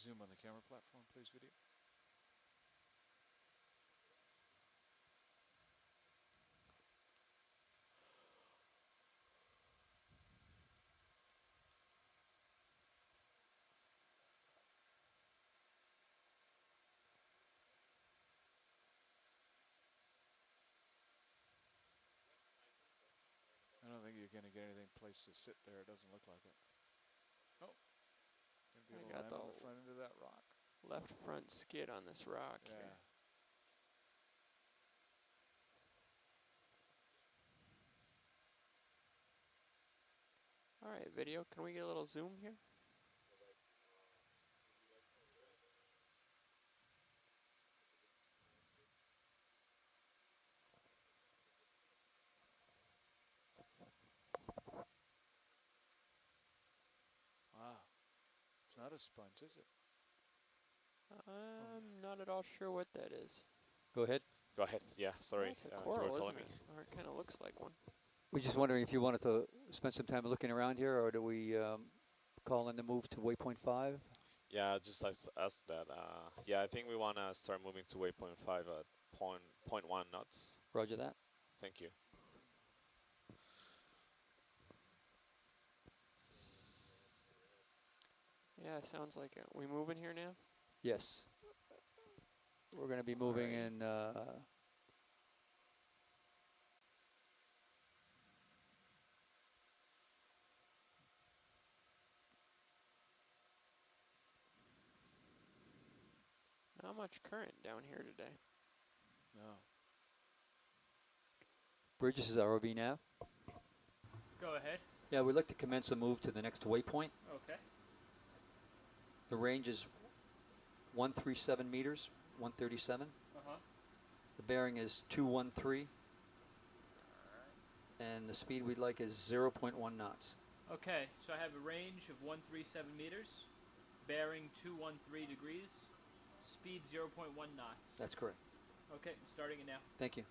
Zoom on the camera platform, please, video. I don't think you're going to get anything place to sit there. It doesn't look like it. Oh. Maybe I got on the front end of that rock. Left front skid on this rock here. All right, video, can we get a little zoom here? Wow. It's not a sponge, is it? I'm not at all sure what that is. Go ahead. Go ahead. Yeah, sorry. It's a coral, isn't it? Or it kind of looks like one. We're just wondering if you wanted to spend some time looking around here, or do we call in the move to waypoint 5? Yeah, just ask that. Yeah, I think we want to start moving to waypoint 5 at 0.1 knots. Roger that. Thank you. Yeah, sounds like it. We moving here now? Yes. We're going to be moving in. Not much current down here today. No. Bridges is ROV nav. Go ahead. Yeah, we'd like to commence a move to the next waypoint. Okay. The range is 137 meters, 137. Uh-huh. The bearing is 213. And the speed we'd like is 0.1 knots. Okay, so I have a range of 137 meters, bearing 213 degrees, speed 0.1 knots. That's correct. Okay, starting it now. Thank you.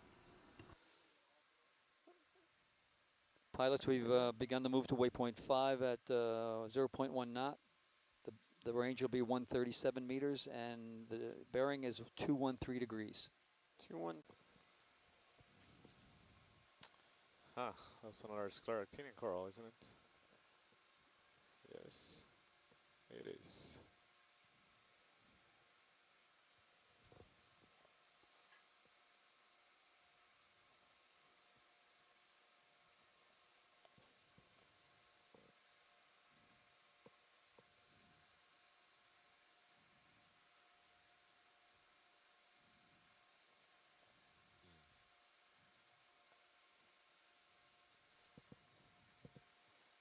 Pilots, we've begun the move to waypoint 5 at 0.1 knot. The range will be 137 meters, and the bearing is 213 degrees. 2-1. Huh, that's another scleractinian coral, isn't it? Yes, it is.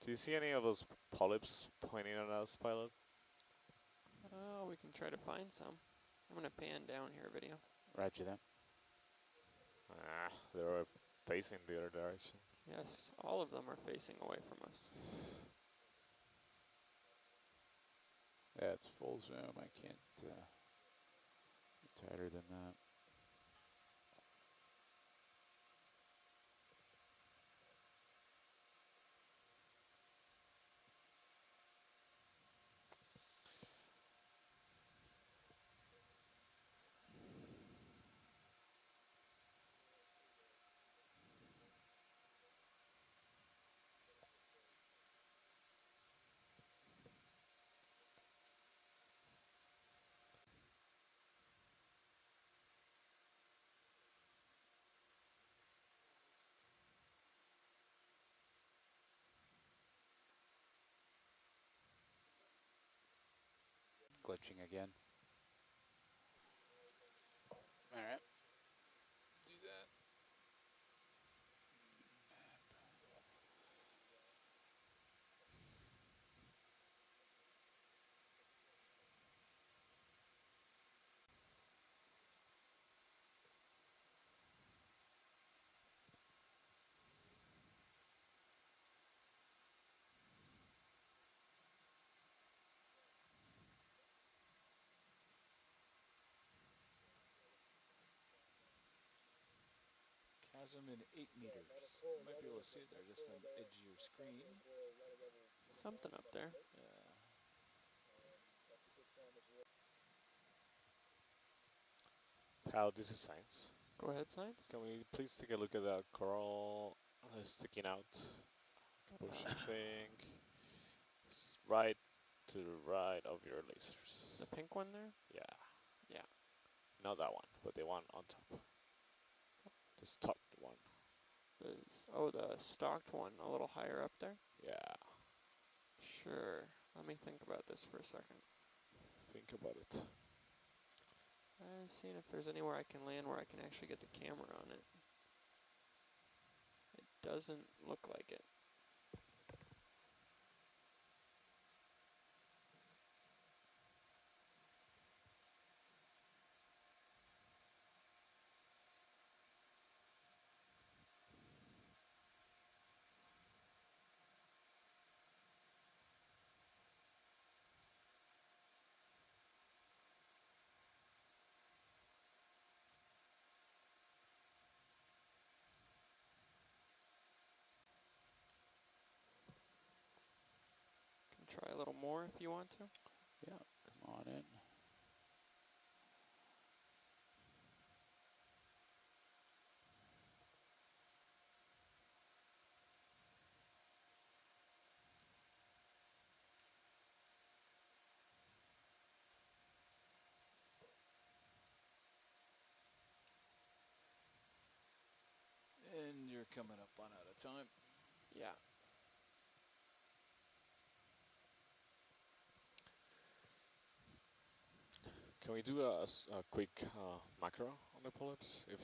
Do you see any of those polyps pointing at us, pilot? Oh, we can try to find some. I'm going to pan down here, video. Roger that. Ah, they're facing the other direction. Yes, all of them are facing away from us. Yeah, it's full zoom. I can't get tighter than that. Glitching again. All right. Do that. Chasm in 8 meters. You might be able to see it there just on the edge of your screen. Something up there. Yeah. How this is science. Go ahead, Science. Can we please take a look at that coral sticking out? Bushy thing. Right to the right of your lasers. The pink one there? Yeah. Yeah. Not that one, but the one on top. The stocked one. The stocked one, a little higher up there? Yeah. Sure. Let me think about this for a second. Think about it. I'm seeing if there's anywhere I can land where I can actually get the camera on it. It doesn't look like it. Can try a little more if you want to. Yeah, come on in. And you're coming up on out of time. Yeah. Can we do a quick macro on the pull-ups, if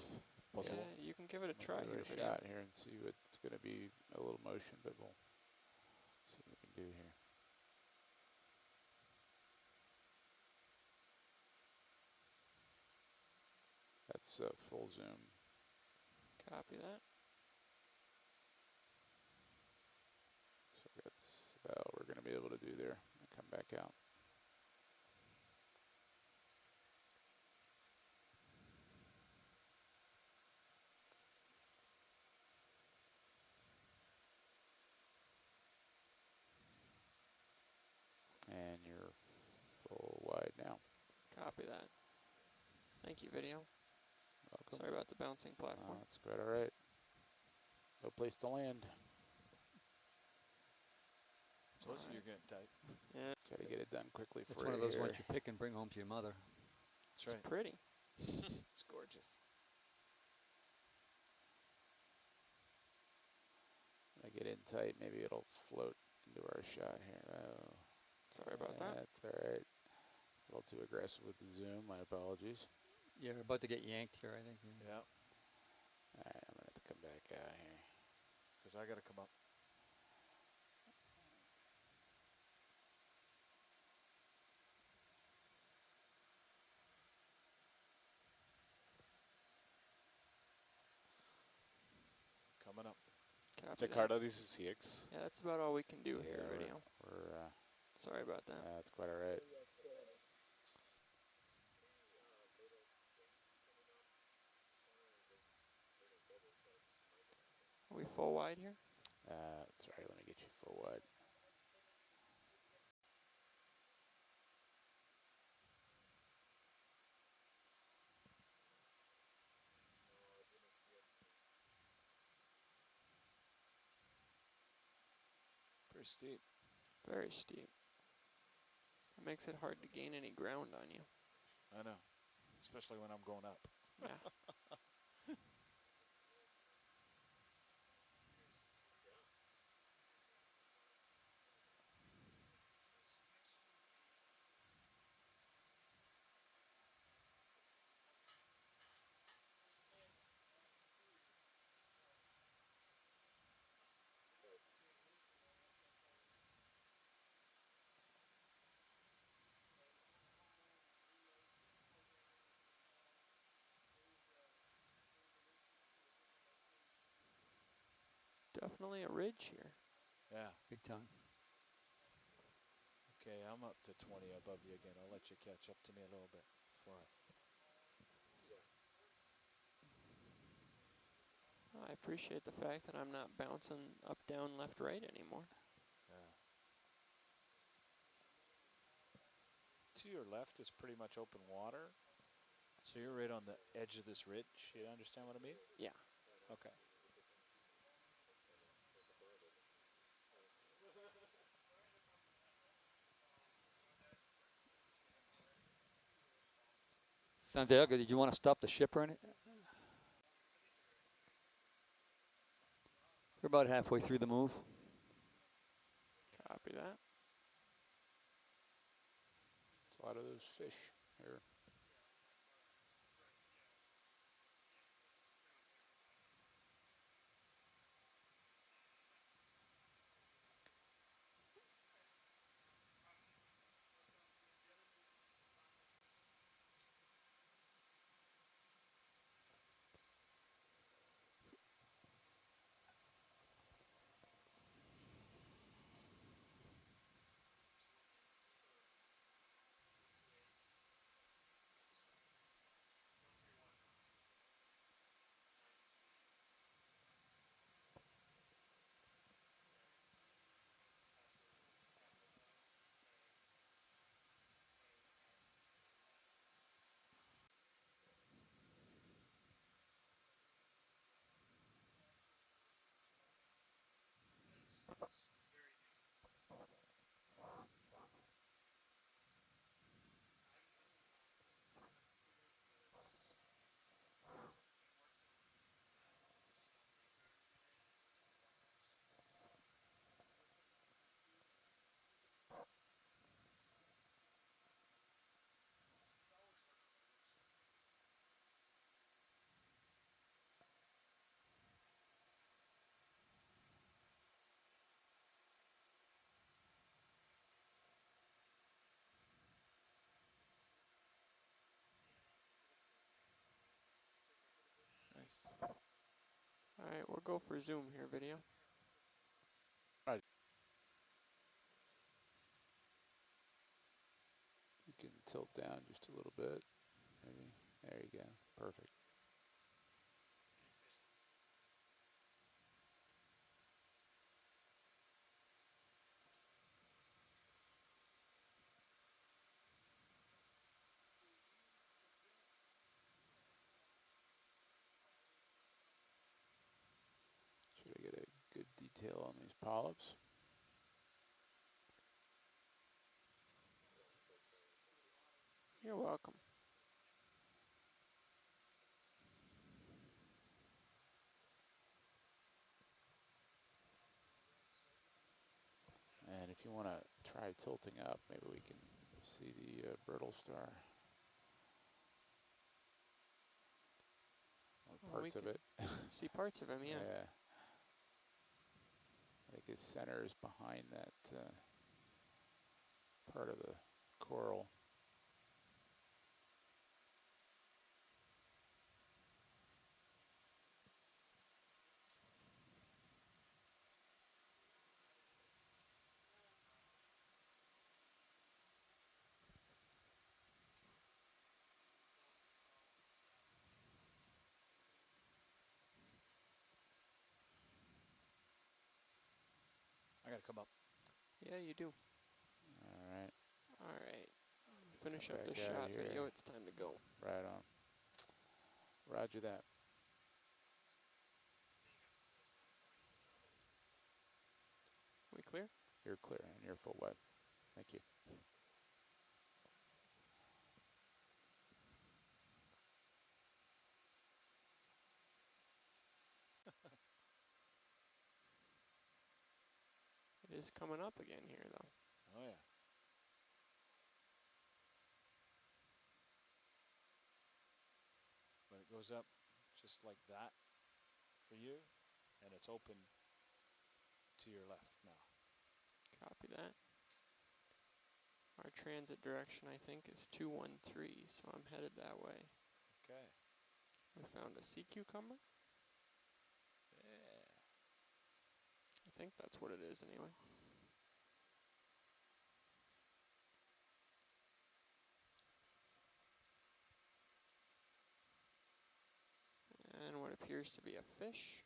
possible? Yeah, you can give it a We'll try give here, it a video. shot here and see what's going to be a little motion, but we'll see what we can do here. That's full zoom. Copy that. So that's about what we're going to be able to do there. And come back out. And you're full wide now. Copy that. Thank you, video. Welcome. Sorry about the bouncing platform. That's quite all right. No place to land. Told you you're getting tight. Yeah, Try to get it done quickly It's for one of those ones here. you pick and bring home to your mother. That's right. it's pretty. It's gorgeous. When I get in tight, maybe it'll float into our shot here. Oh, Sorry about that. That's all right. A little too aggressive with the zoom. My apologies. You're about to get yanked here, I think. Yeah, All right, I'm gonna have to come back out here. because I got to come up. Coming up. Copy that. Jakarta, this is CX. Yeah, that's about all we can do here, Yeah, video. We're Sorry about that. that's quite all right. Are we full wide here? That's right. Let me get you full wide. Pretty steep. Very steep. It makes it hard to gain any ground on you. I know. Especially when I'm going up. Yeah. Definitely a ridge here. Yeah. Big time. Okay, I'm up to 20 above you again. I'll let you catch up to me a little bit before I appreciate the fact that I'm not bouncing up, down, left, right anymore. Yeah. To your left is pretty much open water. So you're right on the edge of this ridge. You understand what I mean? Yeah. Okay. Santiago, did you want to stop the ship or anything? We're about halfway through the move. Copy that. It's a lot of those fish here. Nice. All right, we'll go for zoom here, video. You can tilt down just a little bit, maybe. There you go. Perfect. Should I get a good detail on these polyps? You're welcome. And if you want to try tilting up, maybe we can see the brittle star. Or Well, we parts of can it. see parts of him, yeah. I think his center is behind that part of the coral. I gotta come up. Yeah, you do. All right. All right. Finish Come up the back out shot here. video. It's time to go. Right on. Roger that. We clear? You're clear and you're full wet. Thank you. It is coming up again here, though. Oh yeah. But it goes up just like that for you, and it's open to your left now. Copy that. Our transit direction, I think, is 213, so I'm headed that way. Okay. We found a sea cucumber. Yeah. I think that's what it is, anyway. And what appears to be a fish.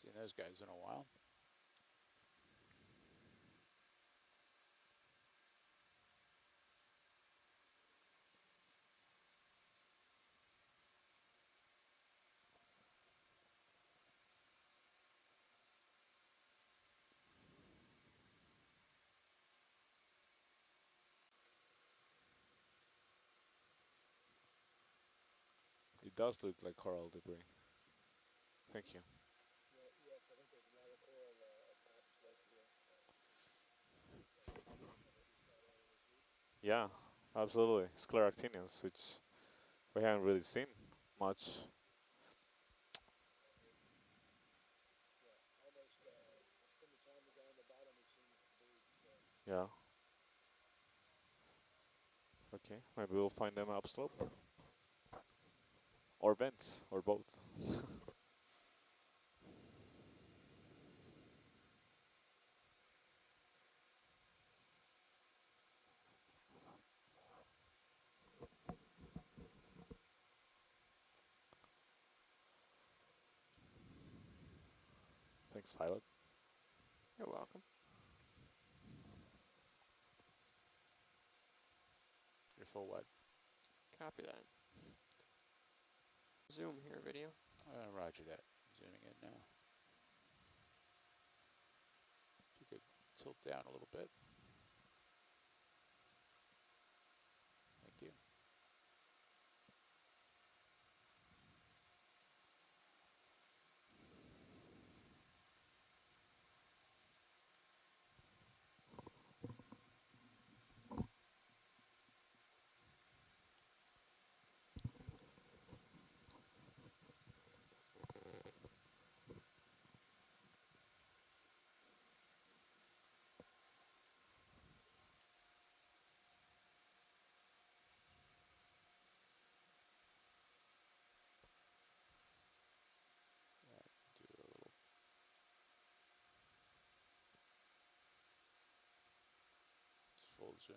Seen those guys in a while. It does look like coral debris. Thank you. Yeah, absolutely. Scleractinians, which we haven't really seen much. Yeah. Okay, maybe we'll find them upslope. Or vents, or both. Thanks, pilot. You're welcome. You're full wide. Copy that. Zoom here, video. Roger that. Zooming in now. If you could tilt down a little bit. Thank you. Do a little full zoom.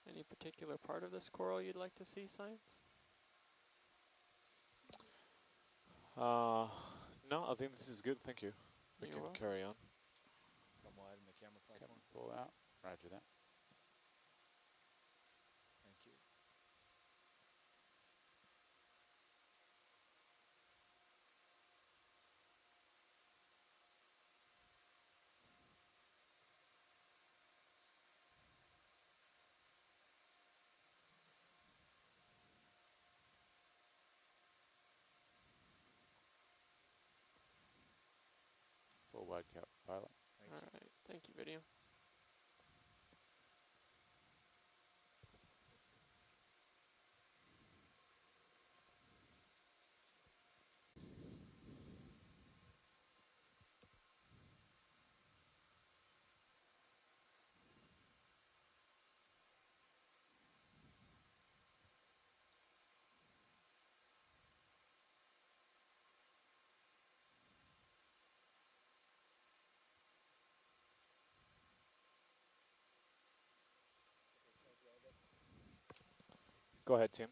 Any particular part of this coral you'd like to see, Science? No, I think this is good. Thank you. We You're can welcome. carry on. Come wide in the camera Come platform. pull out. Roger that. Thank you. Full wide cap pilot. Thank All you. right. Thank you, video. Go ahead, Tim.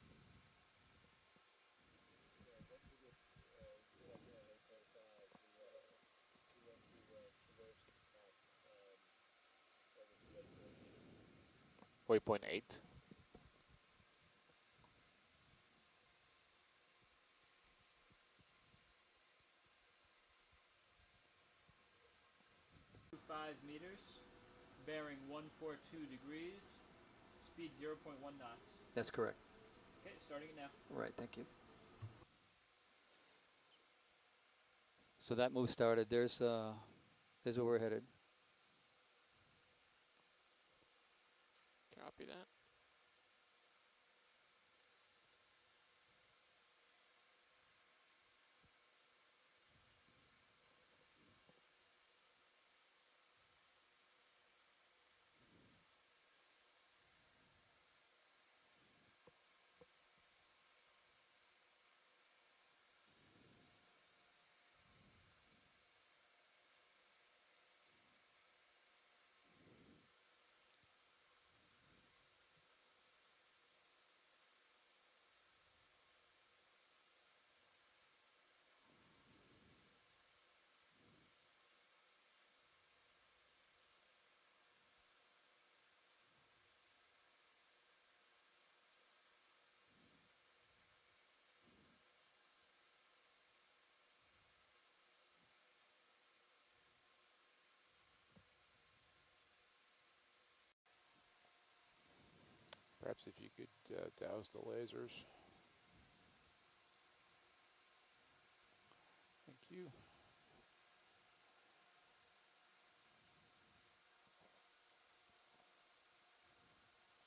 Waypoint 8. Five meters, bearing 142 degrees, speed 0.1 knots. That's correct. Okay, starting it now. Right, thank you. So that move started. There's where we're headed. Copy that. Perhaps if you could douse the lasers. Thank you.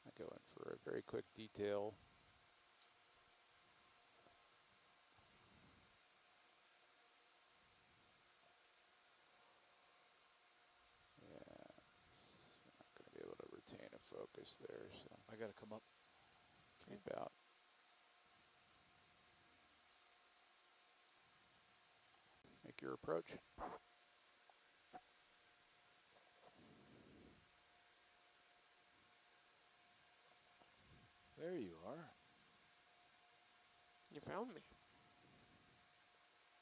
I go in for a very quick detail. Yeah, it's not going to be able to retain a focus there, so I got to come up. keep out. Make your approach. There you are. You found me.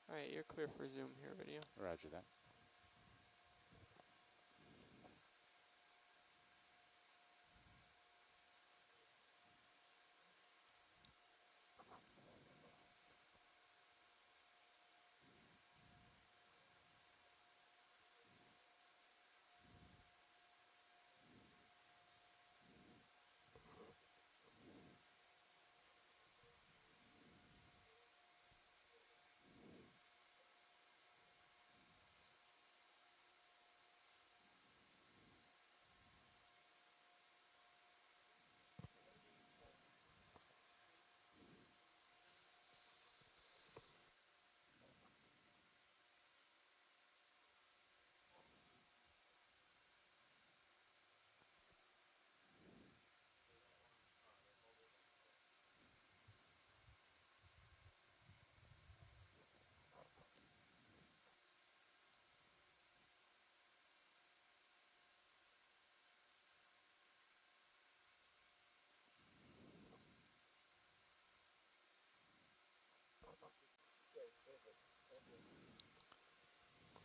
Alright, you're clear for Zoom here, video. Roger that.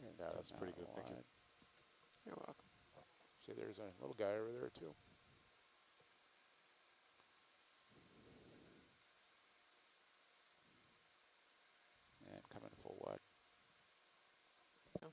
And out That's now pretty good, thank you. wide. You're welcome. See, there's a little guy over there too. And coming full wide. Yeah.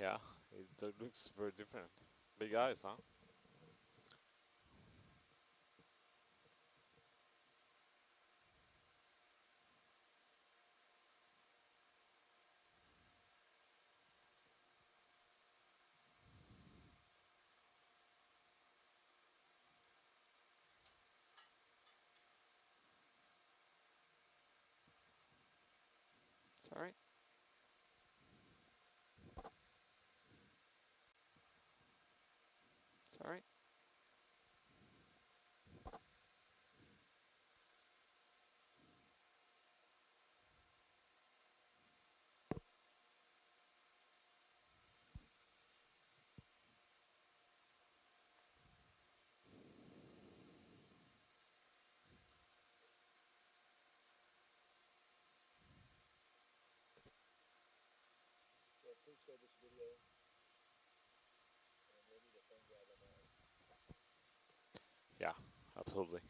Yeah, it looks very different. Big eyes, huh? It's alright. It's alright. Yeah, absolutely.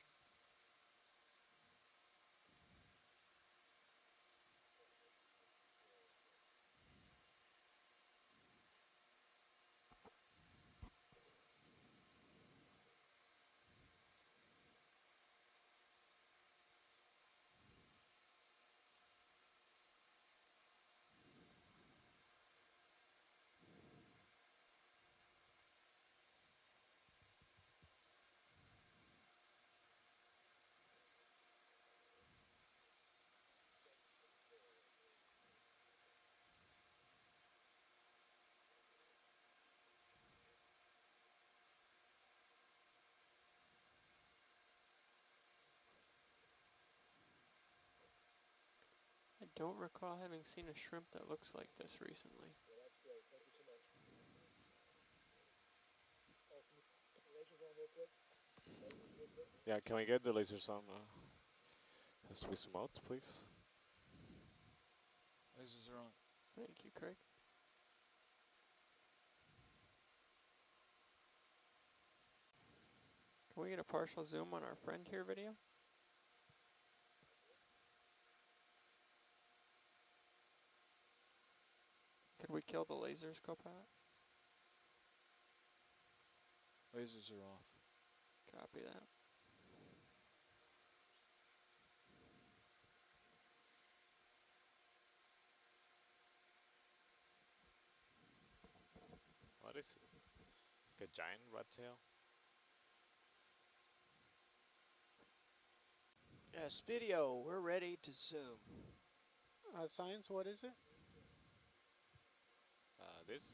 I don't recall having seen a shrimp that looks like this recently. Yeah, can we get the lasers on as we zoom out, please? Lasers are on. Thank you, Craig. Can we get a partial zoom on our friend here video? Could we kill the lasers, Copilot? Lasers are off. Copy that. What is it? Like a giant rat tail? Yes, video, we're ready to zoom. Science, what is it? This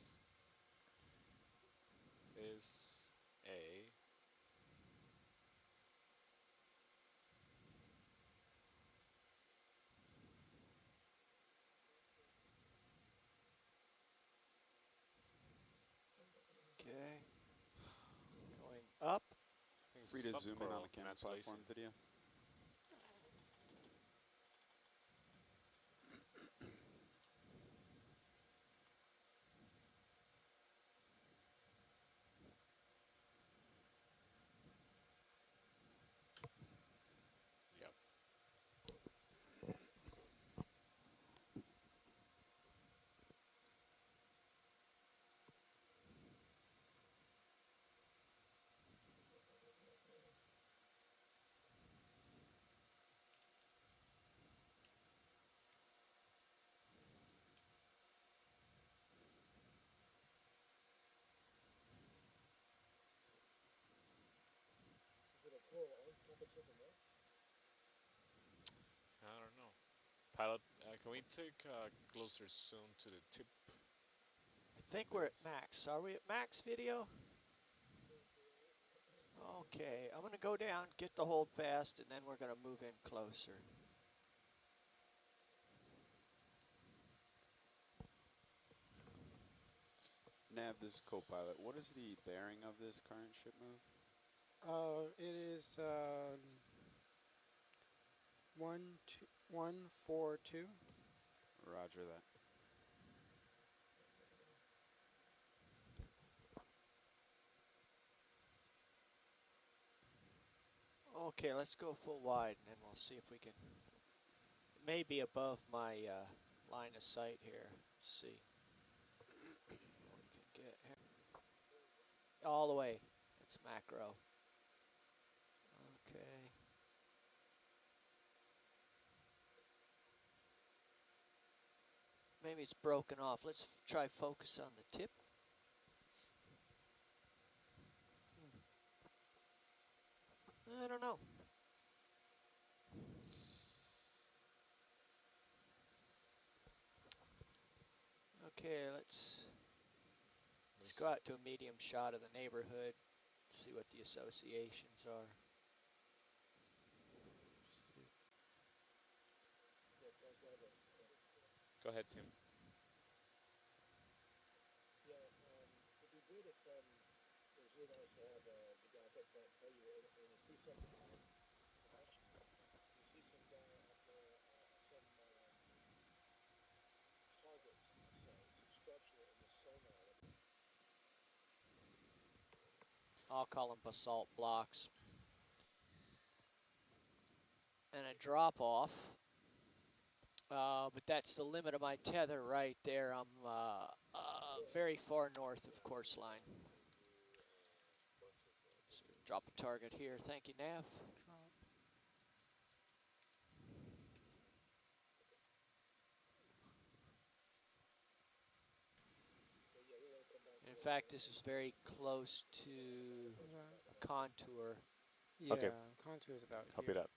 is a Okay. Going up. I think it's Free a to soft zoom in on coral the camera translation. platform video. Yep. I don't know. Pilot, can we take a closer zoom to the tip? I think we're at max. Are we at max video? Okay, I'm gonna go down, get the hold fast, and then we're gonna move in closer. Nav, this is Copilot. What is the bearing of this current ship move? It is 142. Roger that. Okay, let's go full wide, and then we'll see if we can. It may be above my line of sight here. Let's see. What we can get here. All the way. It's macro. Okay. Maybe it's broken off. Let's try focus on the tip. I don't know. Okay, let's go out to a medium shot of the neighborhood, see what the associations are. Go ahead, Tim. I'll call them basalt blocks. And a drop off. But that's the limit of my tether right there. I'm very far north of course line. So drop a target here. Thank you, Nav. In fact, this is very close to contour. Yeah, Okay. contour is about Copy here. that.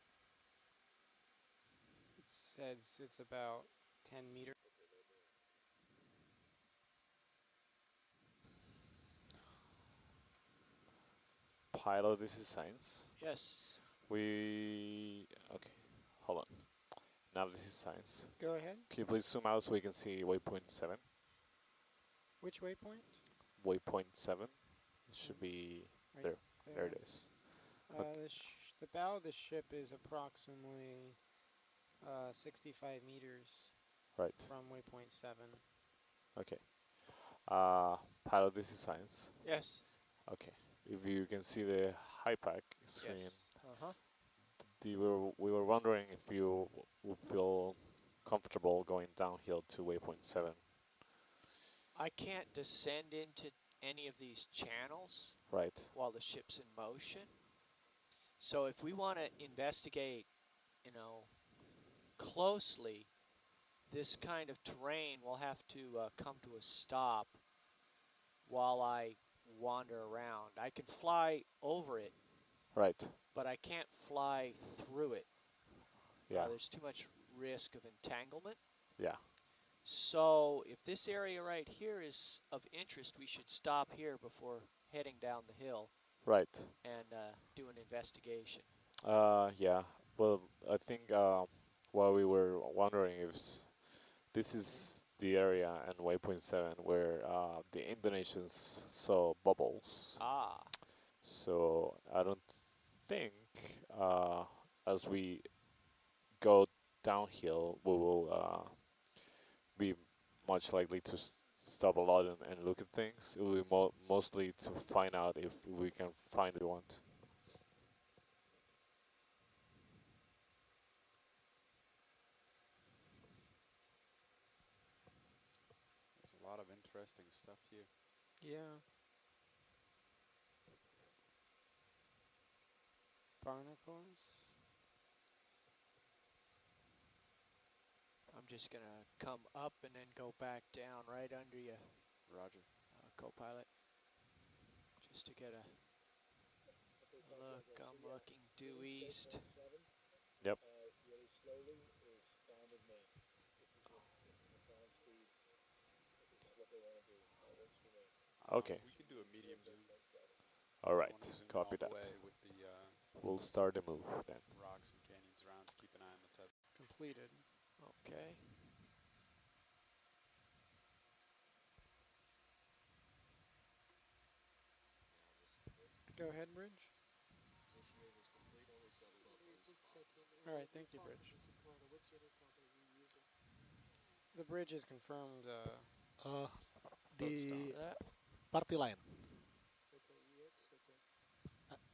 It says it's about 10 meters. Pilot, this is science. Yes. Okay, hold on. Now this is science. Go ahead. Can you please zoom out so we can see waypoint 7? Which waypoint? Waypoint 7. It should be Right there. There it is. The bow of the ship is approximately 65 meters. Right. from waypoint 7. Okay. Pilot, this is science. Yes. Okay. If you can see the high pack screen, Yes. Uh-huh. we were wondering if you would feel comfortable going downhill to waypoint 7. I can't descend into any of these channels Right. while the ship's in motion. So if we want to investigate, you know, closely, this kind of terrain will have to come to a stop while I wander around. I can fly over it, Right. but I can't fly through it. Yeah. There's too much risk of entanglement. Yeah. So if this area right here is of interest, we should stop here before heading down the hill Right. and do an investigation. Yeah. Well, I think while we were wondering if this is the area and waypoint 7 where the Indonesians saw bubbles. Ah. So I don't think as we go downhill, we will be much likely to stop a lot and look at things. It will be mostly to find out if we can find what we want. There's a lot of interesting stuff here. Yeah. Barnacles. I'm just going to come up and then go back down right under you, Roger. co-pilot, just to get a look. I'm looking due east. Yep. Okay. We can do a medium zoom. All right. Don't wanna zoom Copy all the that. way with the We'll start the move then. rocks and canyons around to keep an eye on the tether. Completed. Okay. Go ahead, Bridge. All right, thank you, Bridge. The bridge is confirmed. The That. party line.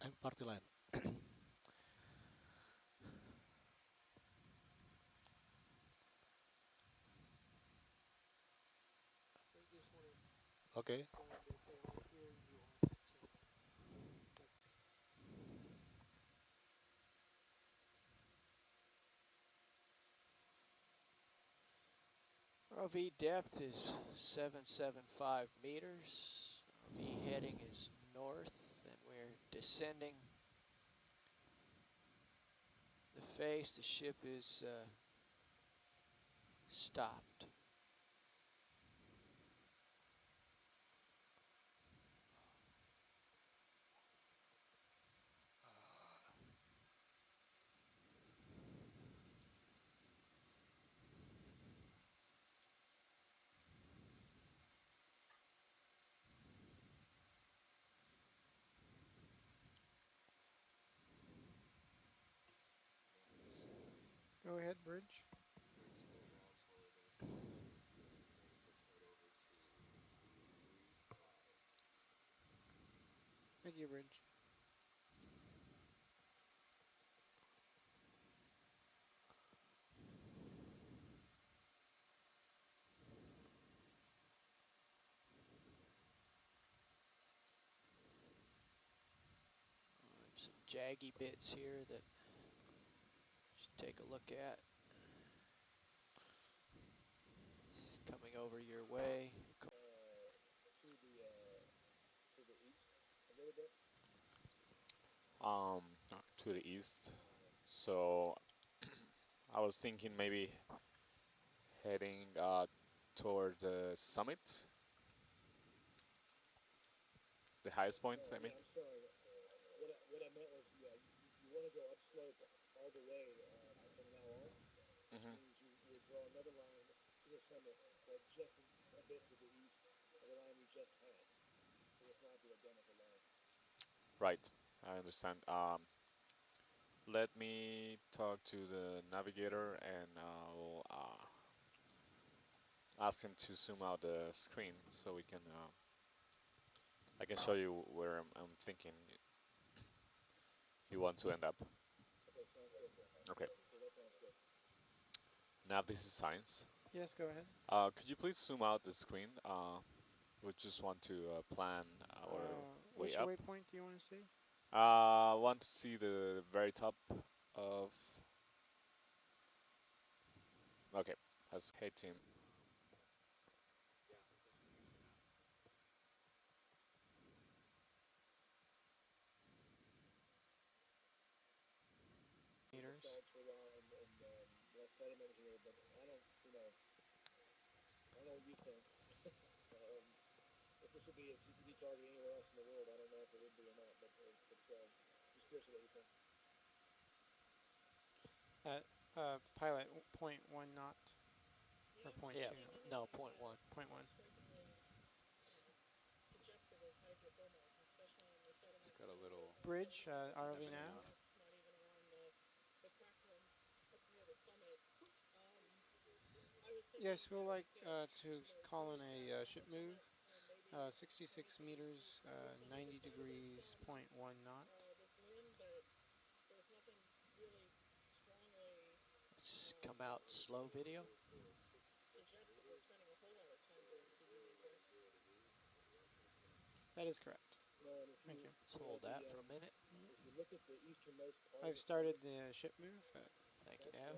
I'm party line. Okay. ROV depth is 775 meters. ROV heading is north, and we're descending the face. The ship is stopped. Go ahead, Bridge. Thank you, Bridge. Some jaggy bits here that should take a look at. It's coming over your way. To the east. So I was thinking maybe heading toward the summit, the highest point. I mean. Mhm. Right, I understand. Let me talk to the navigator and I'll ask him to zoom out the screen so we can. I can show you where I'm thinking you want to end up. Okay. Now this is science. Yes, go ahead. Could you please zoom out the screen? We just want to plan our way which up. waypoint do you want to see? Want to see the very top of. Okay, that's hey team. Meters. Pilot, 0.1 knot or 0.2 Yeah, knot? no, 0.1. 0.1. It's got a little. Bridge, ROV Never nav. know. Yes, we'll like to call in a ship move. 66 meters, 90 degrees, 0.1 knot. Let's come out slow video. That is correct. Thank you. Let's hold that for a minute. I've started the ship move at Thank you, Nav.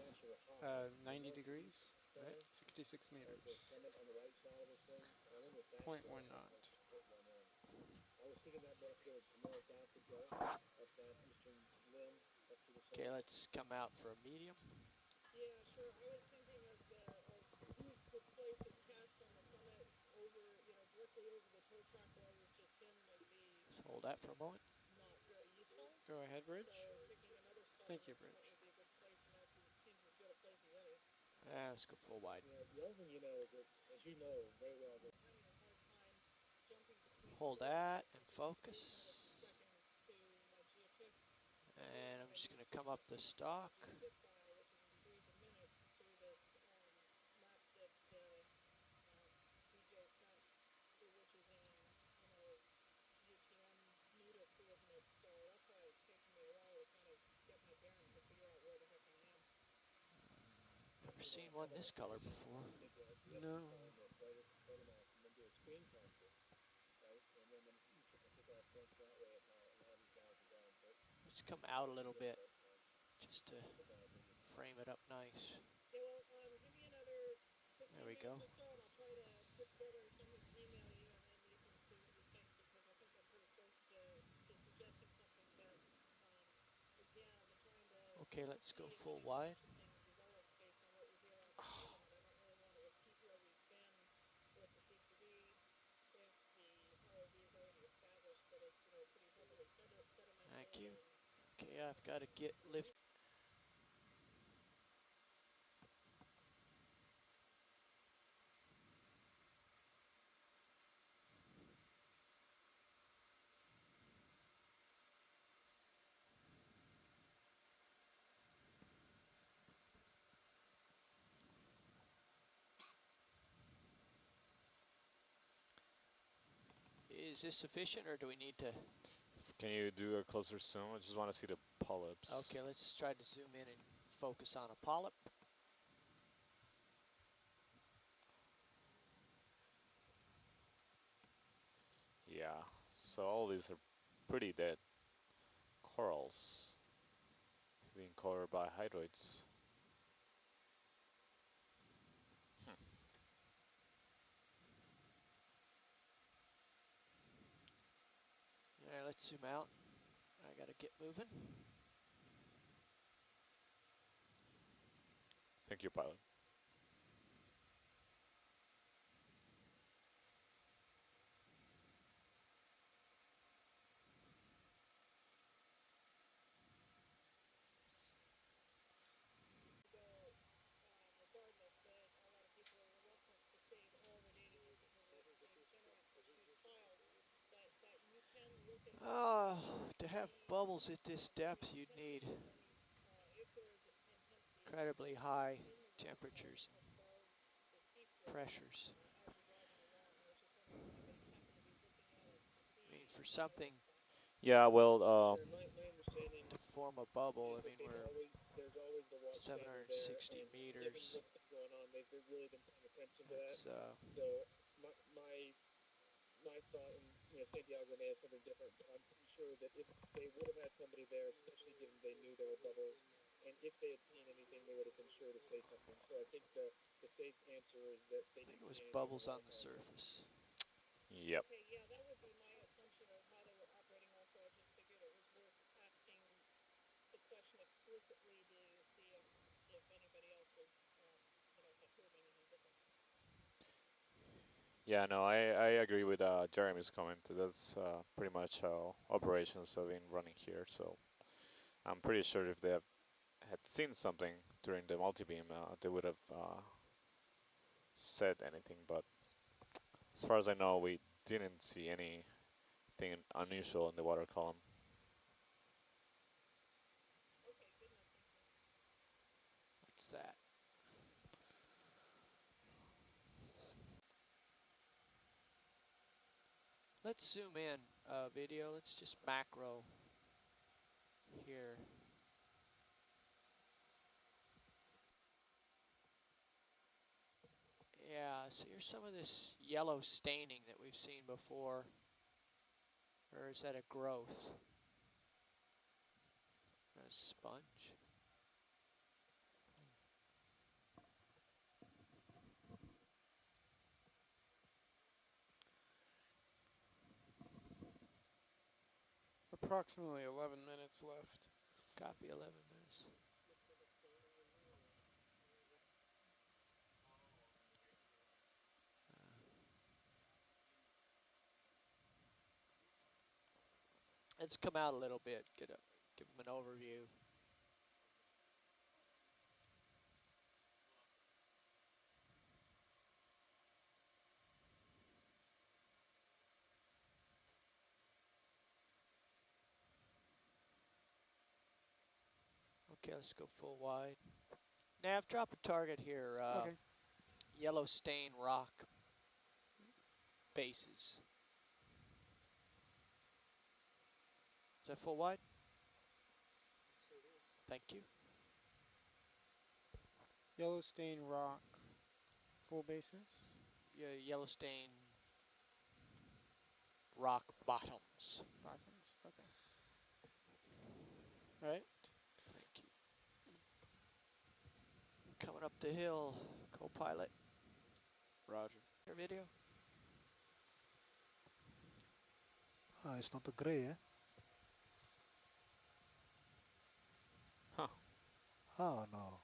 90 degrees, Right. 66 meters, 0.1 knot. Okay, let's come out for a medium. Let's hold that for a moment. Go ahead, Bridge. Thank you, Bridge. Let's go full wide. Hold that and focus. And I'm just going to come up the stalk. Never seen one this color before. No. Let's come out a little bit just to frame it up nice. There we go. Okay, let's go full wide. Thank you. Okay, I've got to get lift. Is this sufficient, or do we need to? Can you do a closer zoom? I just want to see the polyps. Okay, let's try to zoom in and focus on a polyp. Yeah, so all these are pretty dead corals being covered by hydroids. All right, let's zoom out. I got to get moving. Thank you, pilot. Oh, to have bubbles at this depth, you'd need incredibly high temperatures. pressures. I mean, for something Yeah, well, to form a bubble, I mean, we're 760 meters. That's, I think it was bubbles on the surface. yep. Yeah, no, I agree with Jeremy's comment. That's pretty much how operations have been running here. So I'm pretty sure if they had seen something during the multi-beam, they would have said anything. But as far as I know, we didn't see anything unusual in the water column. What's that? Let's zoom in video. Let's just macro here. Yeah, so here's some of this yellow staining that we've seen before. Or is that a growth? A sponge? Approximately 11 minutes left. Copy 11 minutes. Let's come out a little bit, give them an overview. Okay, let's go full wide. Nav, drop a target here. Okay. Yellow stain rock bases. Is that full wide? Thank you. Yellow stain rock. Full basis. Yeah, yellow stain rock bottoms. Bottoms. Okay. All right. Thank you. Coming up the hill, co-pilot. Roger. Your video. It's not the gray, eh? Huh. Oh, no.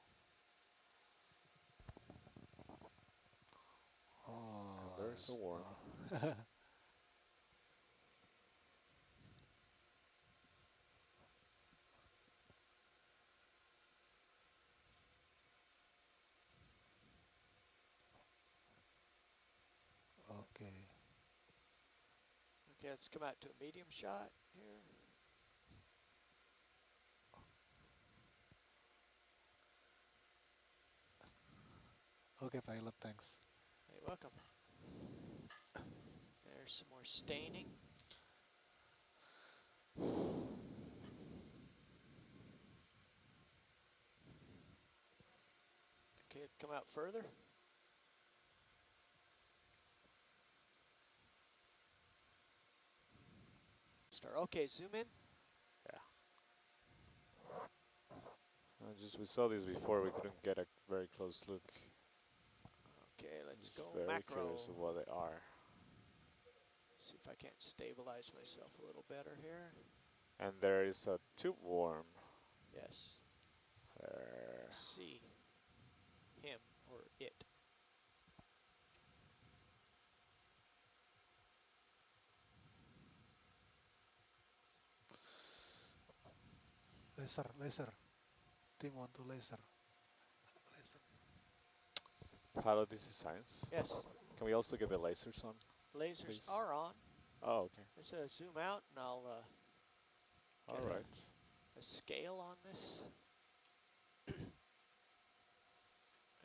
Oh, Very so warm. Okay. Okay, let's come out to a medium shot here. Okay, pilot, thanks. Hey, welcome. There's some more staining. Okay, come out further. Start. Okay, zoom in. Yeah. Just we saw these before. We couldn't get a very close look. Okay, let's Just go very macro. curious of what they are. See if I can't stabilize myself a little better here. And there is a tube worm. Yes. There. See him or it. Laser, laser. Team 1 to laser. Laser. Pilot, this is science. Yes. Can we also get the lasers on? Lasers Please. are on. Oh, okay. Let's zoom out and I'll All get right. a scale on this. There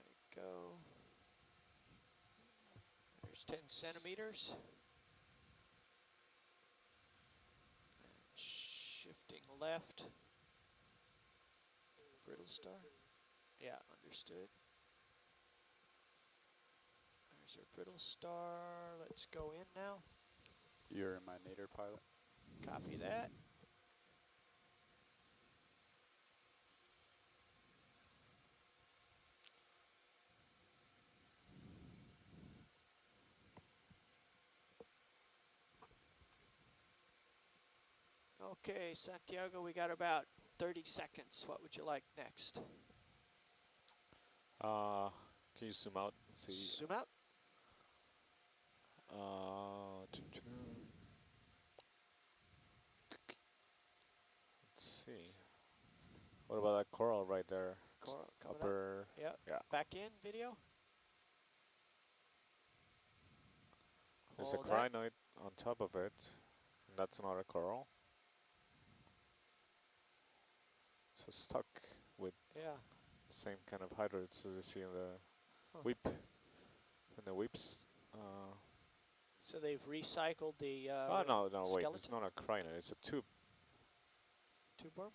we go. 10 centimeters. And shifting left. Brittle star. Yeah, understood. There's our brittle star. Let's go in now. You're in my nadir pilot. Copy that. Okay, Santiago, we got about 30 seconds. What would you like next? Can you zoom out and see? Zoom out. Let's see. What about that coral right there? Coral coming up. Upper. Yeah. Yeah. Back in video. There's a Hold that. crinoid on top of it. And that's another coral. So stuck with Yeah. the same kind of hydroids as you see in the Huh. weep. In the weeps. So they've recycled the Oh no, wait. skeleton? It's not a crinoid. It's a tube. Tube worm?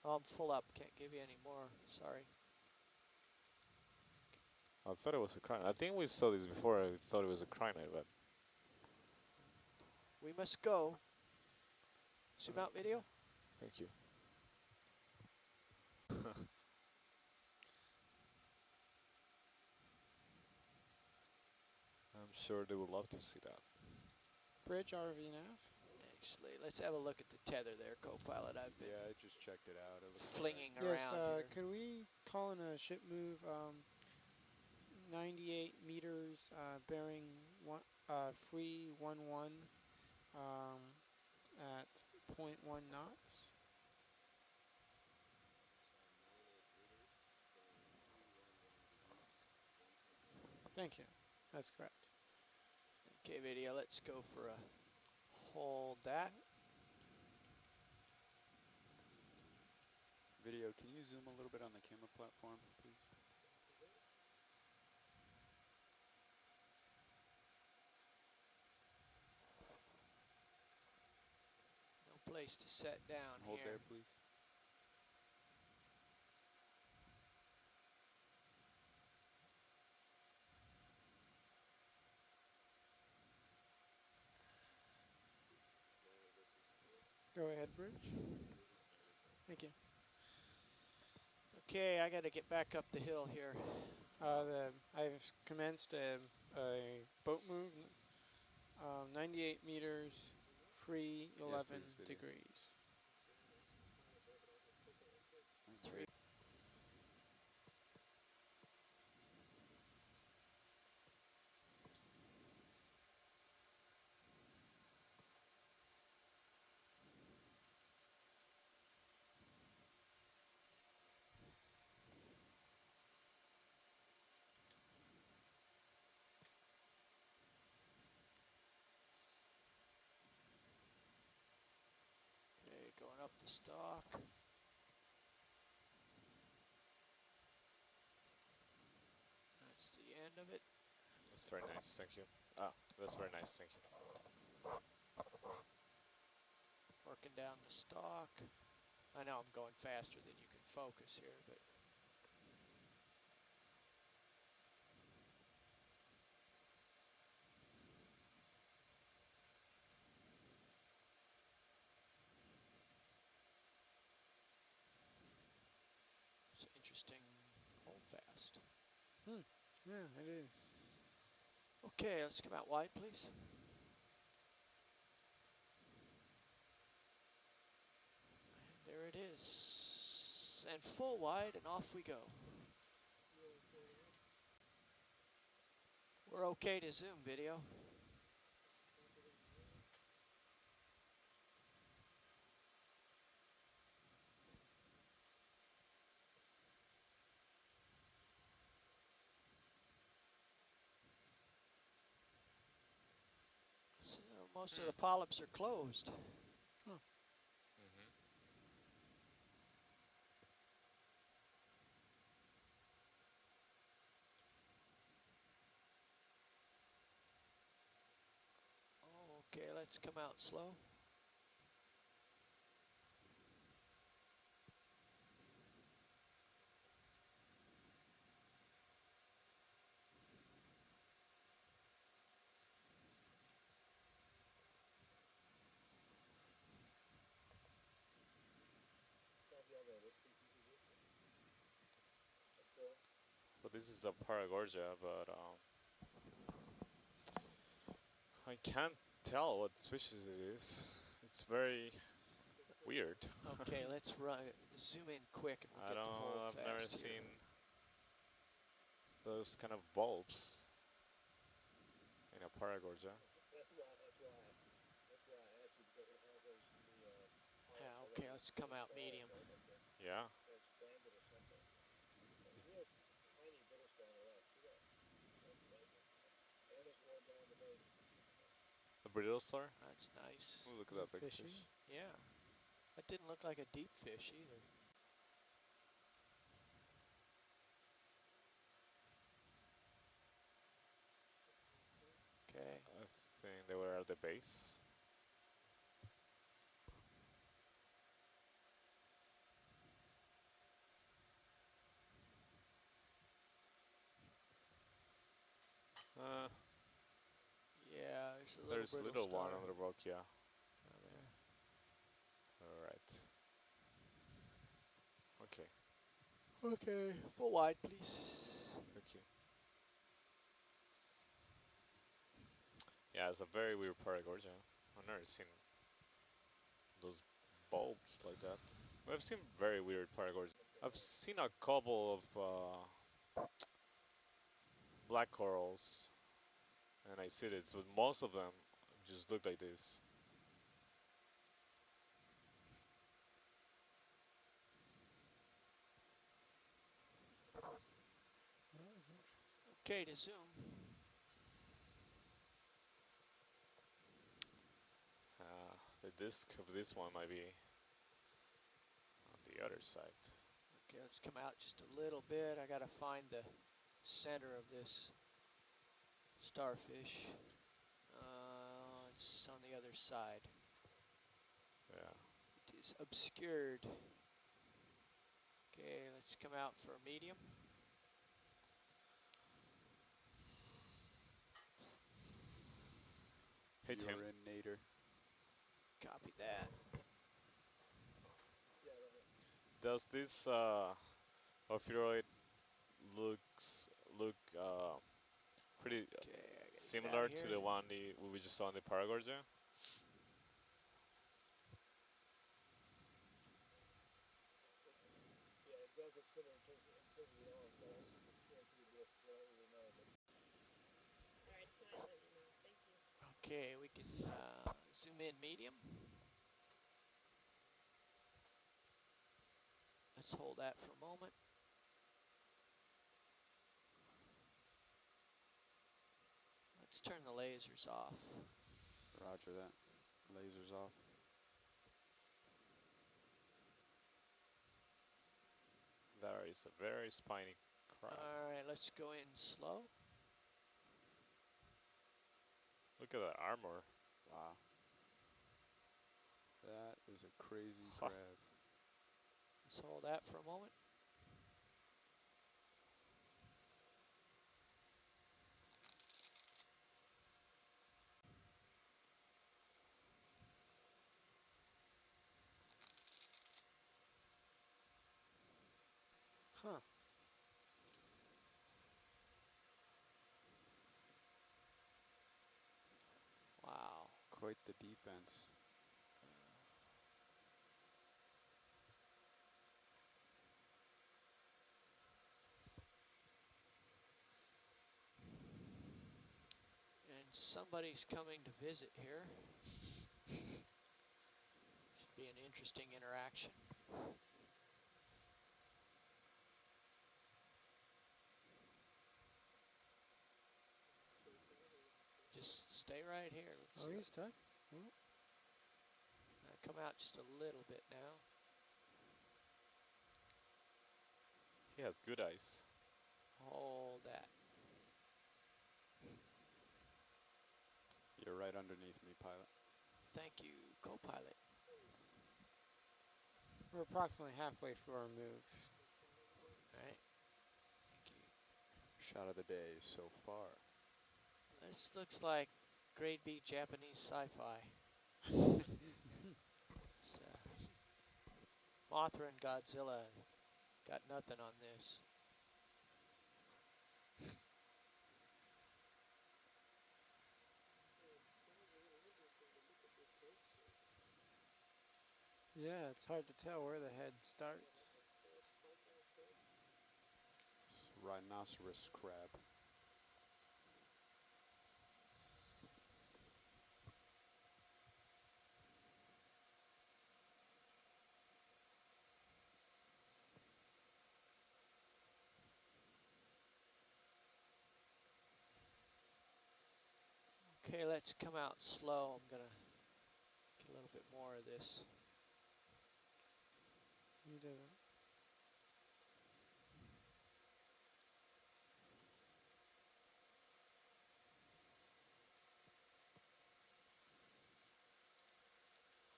Oh, I'm full up. Can't give you any more. Sorry. I thought it was a crinoid. I think we saw this before. I thought it was a crinoid, but We must go. Zoom out video. thank you. I'm sure they would love to see that. Bridge RV nav. Actually, let's have a look at the tether there, co-pilot. I've been Yeah, I just checked it out. It looks flinging Yes, around here. could we call in a ship move 98 meters, bearing one, free 11 at 0.1 knots? Thank you. That's correct. Okay, video, let's go for a hold that. Video, can you zoom a little bit on the camera platform, please? No place to set down Hold here. there, please. Go ahead, Bridge. Thank you. Okay, I got to get back up the hill here. I've commenced a boat move, 98 meters, free 11 please, video. degrees. 3. Okay, going up the stalk. That's the end of it. That's very nice. Thank you. Ah, that's very nice. Thank you. Working down the stalk. I know I'm going faster than you can focus here, but it's an interesting hold fast. Yeah, it is. Okay, let's come out wide, please. And there it is. And full wide, and off we go. We're okay to zoom video. So most of the polyps are closed. let's come out slow. But this is a Paragorgia, but I can't tell what species it is. It's very weird. Okay, let's zoom in quick and we'll I get don't the hold know, I've never fast here. seen those kind of bulbs in a Paragorgia. Yeah, okay, let's come out medium. Yeah. The brittle star? That's nice. Ooh, look Is at it that big fishy? fish. Yeah. That didn't look like a deep fish either. Okay. I think they were at the base. Yeah, there's a little There's a brittle little one star on the rock, yeah. down there. Alright. Okay. Okay, full wide, please. Okay. Yeah, it's a very weird Paragorgia. I've never seen those bulbs like that. I've seen very weird Paragorgia. I've seen a couple of black corals, and I see this, but most of them just look like this. That was interesting. Okay, to zoom. The disc of this one might be on the other side. Okay, let's come out just a little bit. I gotta find the center of this starfish. It's on the other side. Yeah. It is obscured. Okay, let's come out for a medium. Hey Tim, Urinator. Copy that. does this ophiuroid look pretty Okay, I gotta get similar out to here. the one we just saw in the Paragorgia? Okay, we can zoom in medium. Let's hold that for a moment. Let's turn the lasers off. Roger that. Lasers off. There is a very spiny crab. Alright, let's go in slow. Look at that armor. Wow. That is a crazy Huh. crab. Let's hold that for a moment. Huh. Wow. Quite the defense. And somebody's coming to visit here. Should be an interesting interaction. Just stay right here. Let's Oh, see. he's done. Come out just a little bit now. He has good eyes. Hold that. You're right underneath me, pilot. Thank you, co-pilot. We're approximately halfway through our move. All right. Thank you. Shot of the day so far. This looks like grade B Japanese sci-fi. Mothra and Godzilla got nothing on this. Yeah, it's hard to tell where the head starts. It's rhinoceros crab. Okay, let's come out slow. I'm gonna get a little bit more of this. You did it.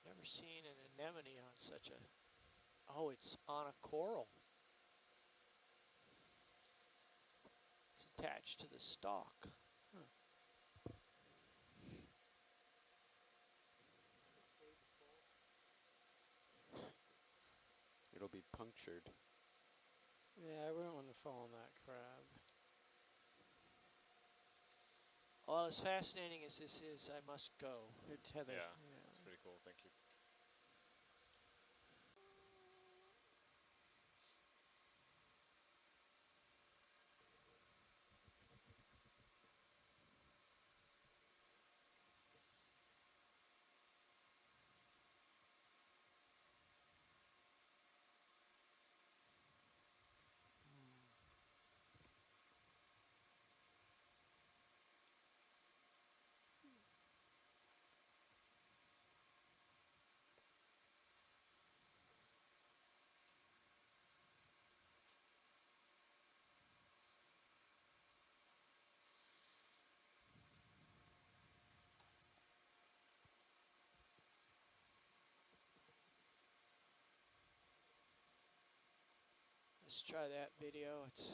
Never seen an anemone on such a. Oh, it's on a coral. It's attached to the stalk. It'll be punctured. Yeah, I wouldn't want to fall on that crab. Well, as fascinating as this is, I must go. Your tethers. Yeah, it's pretty cool. Thank you. Let's try that video. It's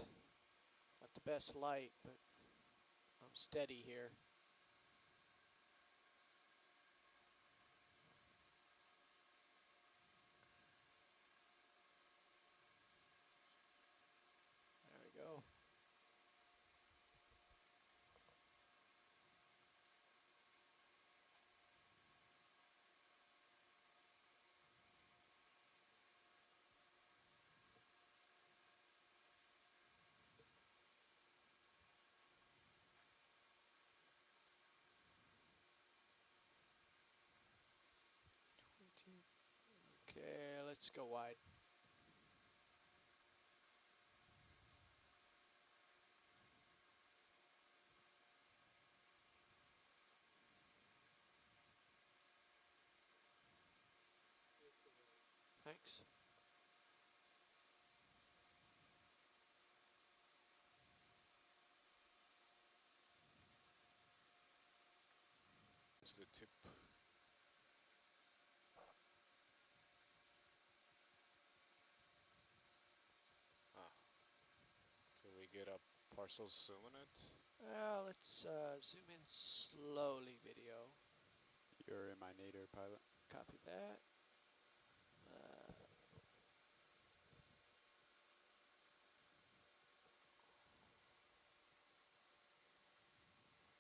not the best light, but I'm steady here. There we go. Okay, let's go wide. Thanks. To the tip. Ah. Can we get a partial zoom on it? Let's zoom in slowly, video. You're in my nadir, pilot. Copy that.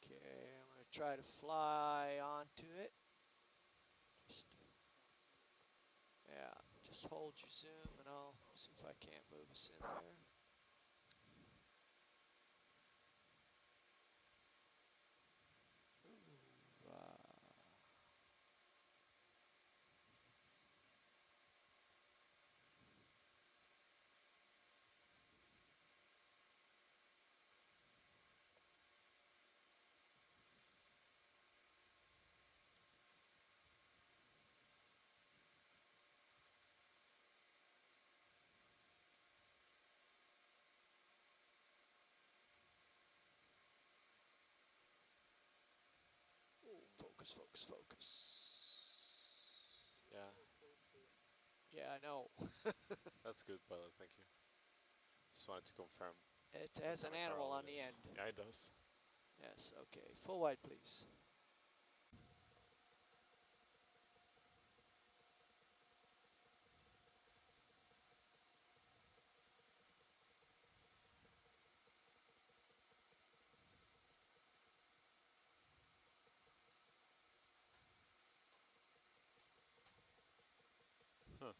Okay, I'm gonna try to fly onto it. Yeah, just hold your zoom and I'll see if I can't move us in there. Ooh, focus, focus, focus. Yeah, I know. That's good, pilot. Thank you. Just wanted to confirm. It what has an kind of car animal it on the is. end. Yeah, it does. Yes, okay. Full wide, please. Huh.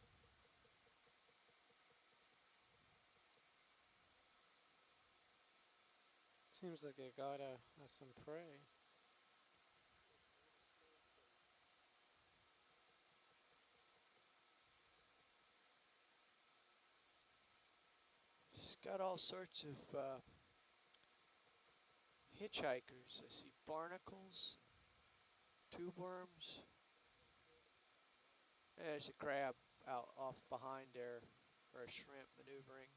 Seems like they got some prey. It's got all sorts of hitchhikers. I see barnacles, tube worms. There's a crab out off behind there, or a shrimp maneuvering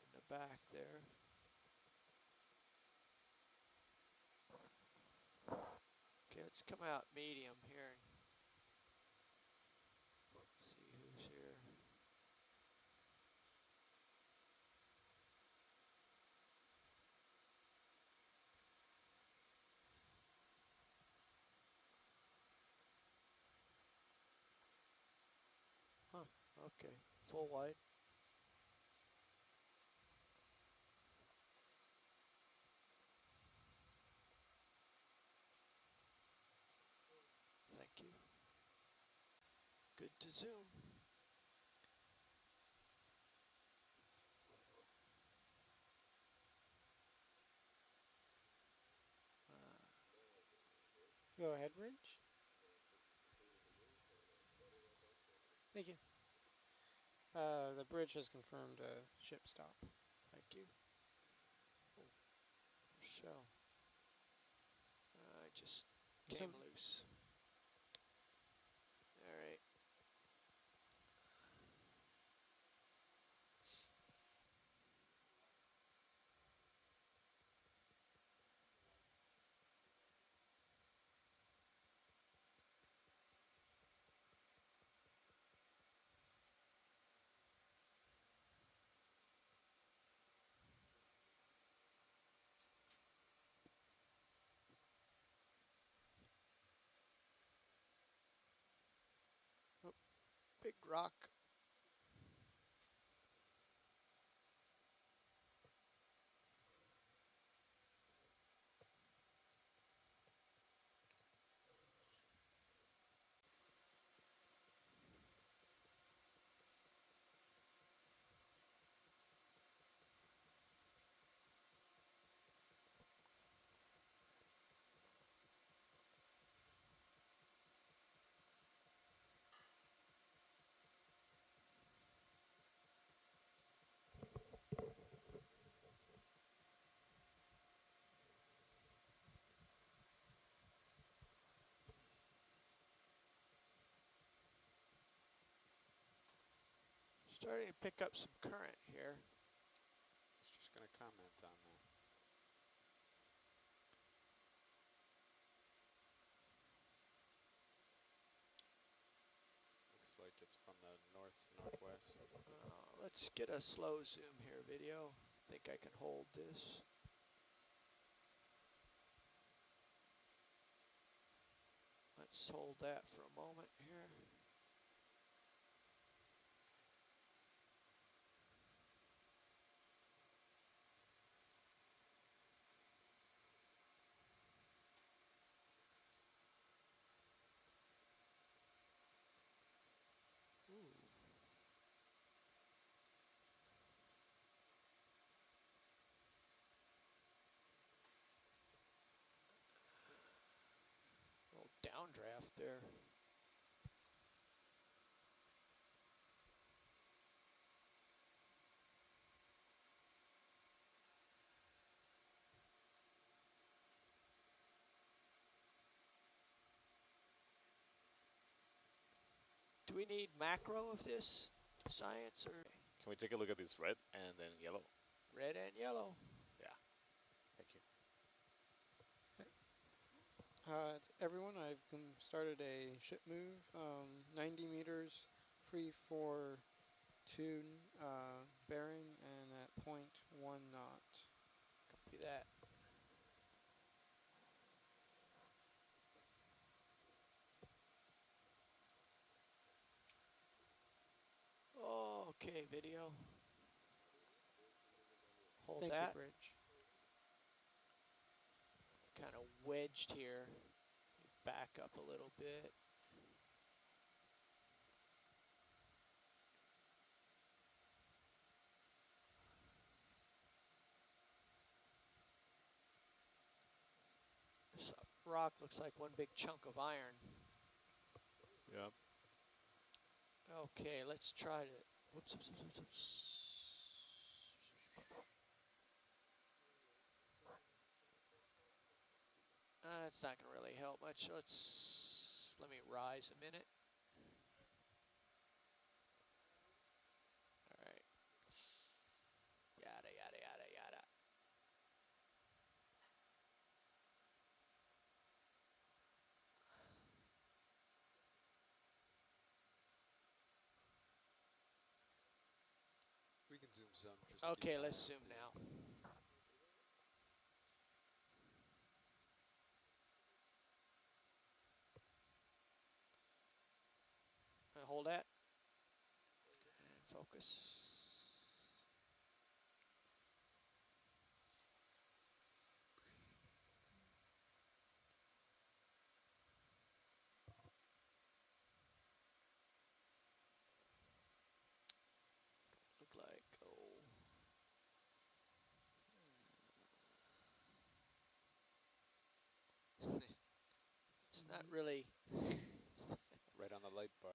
in the back there. Okay, let's come out medium here and see who's here. Huh, okay, full wide. Thank you. Good to zoom. Go ahead, Bridge. Thank you. The bridge has confirmed a ship stop. Thank you. Oh, shell. I just came loose. All right. Oh, big rock. Starting to pick up some current here. I was just going to comment on that. Looks like it's from the northwest. Let's get a slow zoom here, video. Think I can hold this. Let's hold that for a moment here. Ooh. Little downdraft there. Do we need macro of this? Science or Can we take a look at this red and then yellow? red and yellow? Yeah. Thank you. Everyone, I've started a ship move, 90 meters, free for 2 bearing, and at .1 knot. Copy that. Oh, okay, video. Hold Thank that. you, Bridge. Kind of wedged here. Back up a little bit. This rock looks like one big chunk of iron. Yep. Okay, let's try to. Whoops, whoops, whoops, whoops. That's not going to really help much. Let me rise a minute. All right. Yada, yada, yada, yada. We can zoom some. Just Okay, let's zoom now. Hold that. And focus. Look like, oh. It's not really. right on the light bar.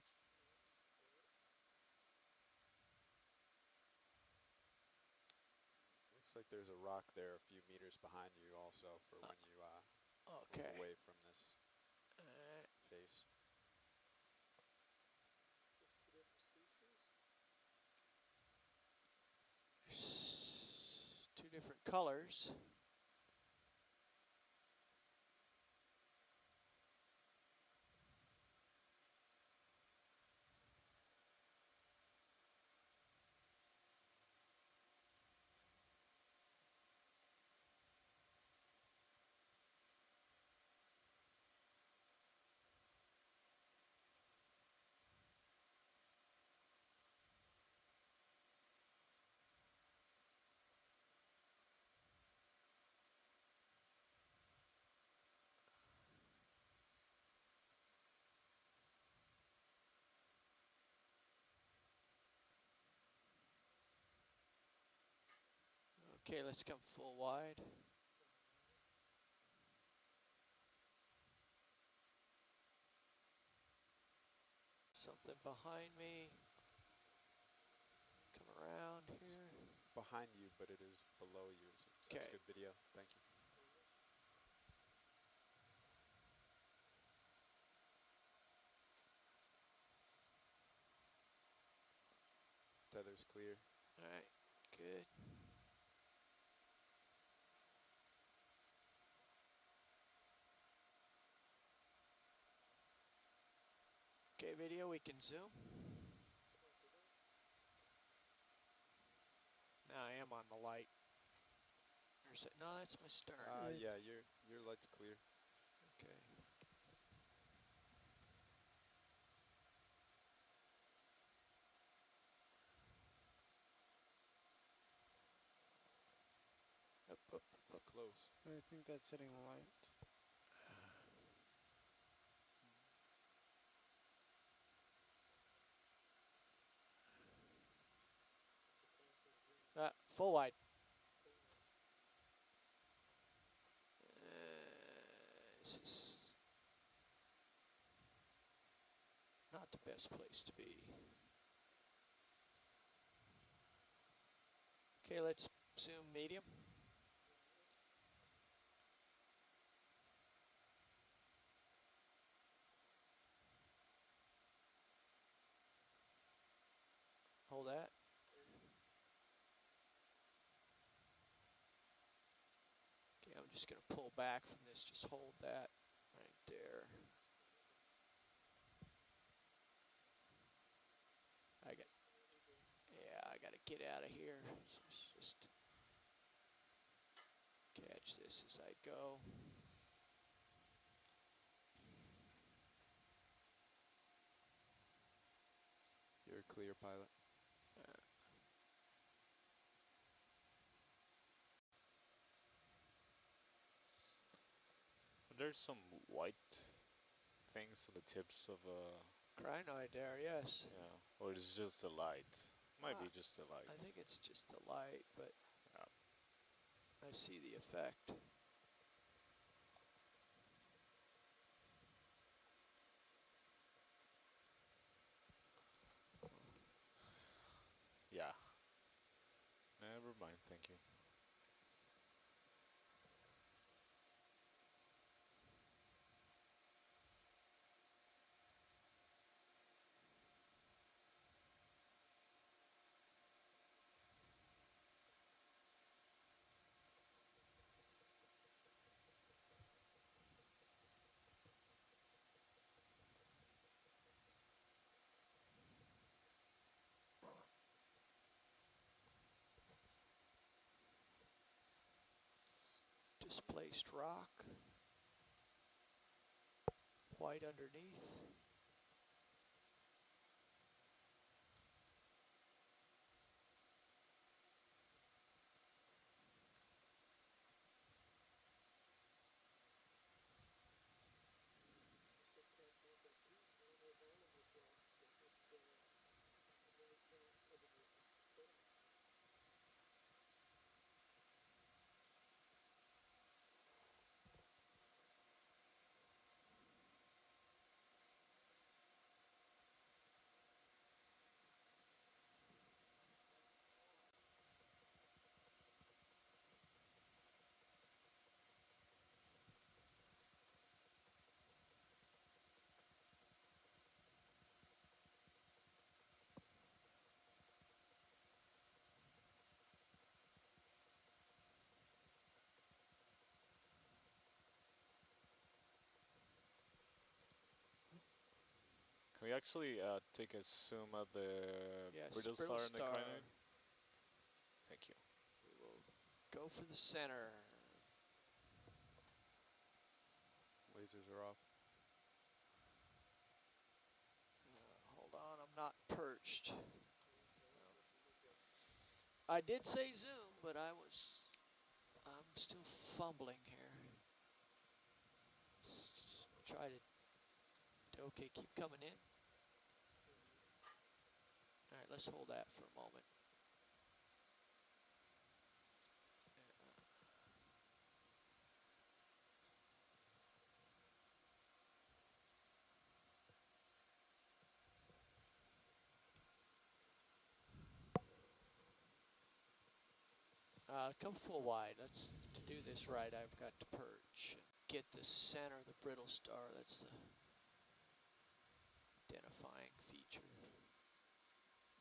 Looks like there's a rock there a few meters behind you also for when you Okay. move away from this face. There's 2 different colors. Okay, let's come full wide. Something behind me. Come around here. Behind you, but it is below you. So that's good video. Thank you. Tether's clear. All right, good. Okay, video, we can zoom. Now I am on the light. Or is it? No, that's my stern. Yeah, your light's clear. Okay. Up, up, up. It's close. I think that's hitting the light. Full wide. This is not the best place to be. Okay, let's zoom medium. Hold that. Okay, I'm just going to pull back from this. Just hold that. All right, there. I gotta get out of here. Just catch this as I go. You're clear, pilot. There's some white things on the tips of Crinoid there, yes. yeah, or it's just the light. Might be just the light. I think it's just the light, but Yeah. I see the effect. Yeah. Never mind, thank you. Displaced rock. White underneath. Can we actually take a zoom at the Yes, brittle brittle star and the star. crinoid? Thank you. We will go for the center. Lasers are off. Hold on, I'm not perched. I did say zoom, but I'm still fumbling here. Let's try to, okay, keep coming in. All right, let's hold that for a moment. Come full wide. To do this right, I've got to perch and get the center of the brittle star. That's the identifying feature.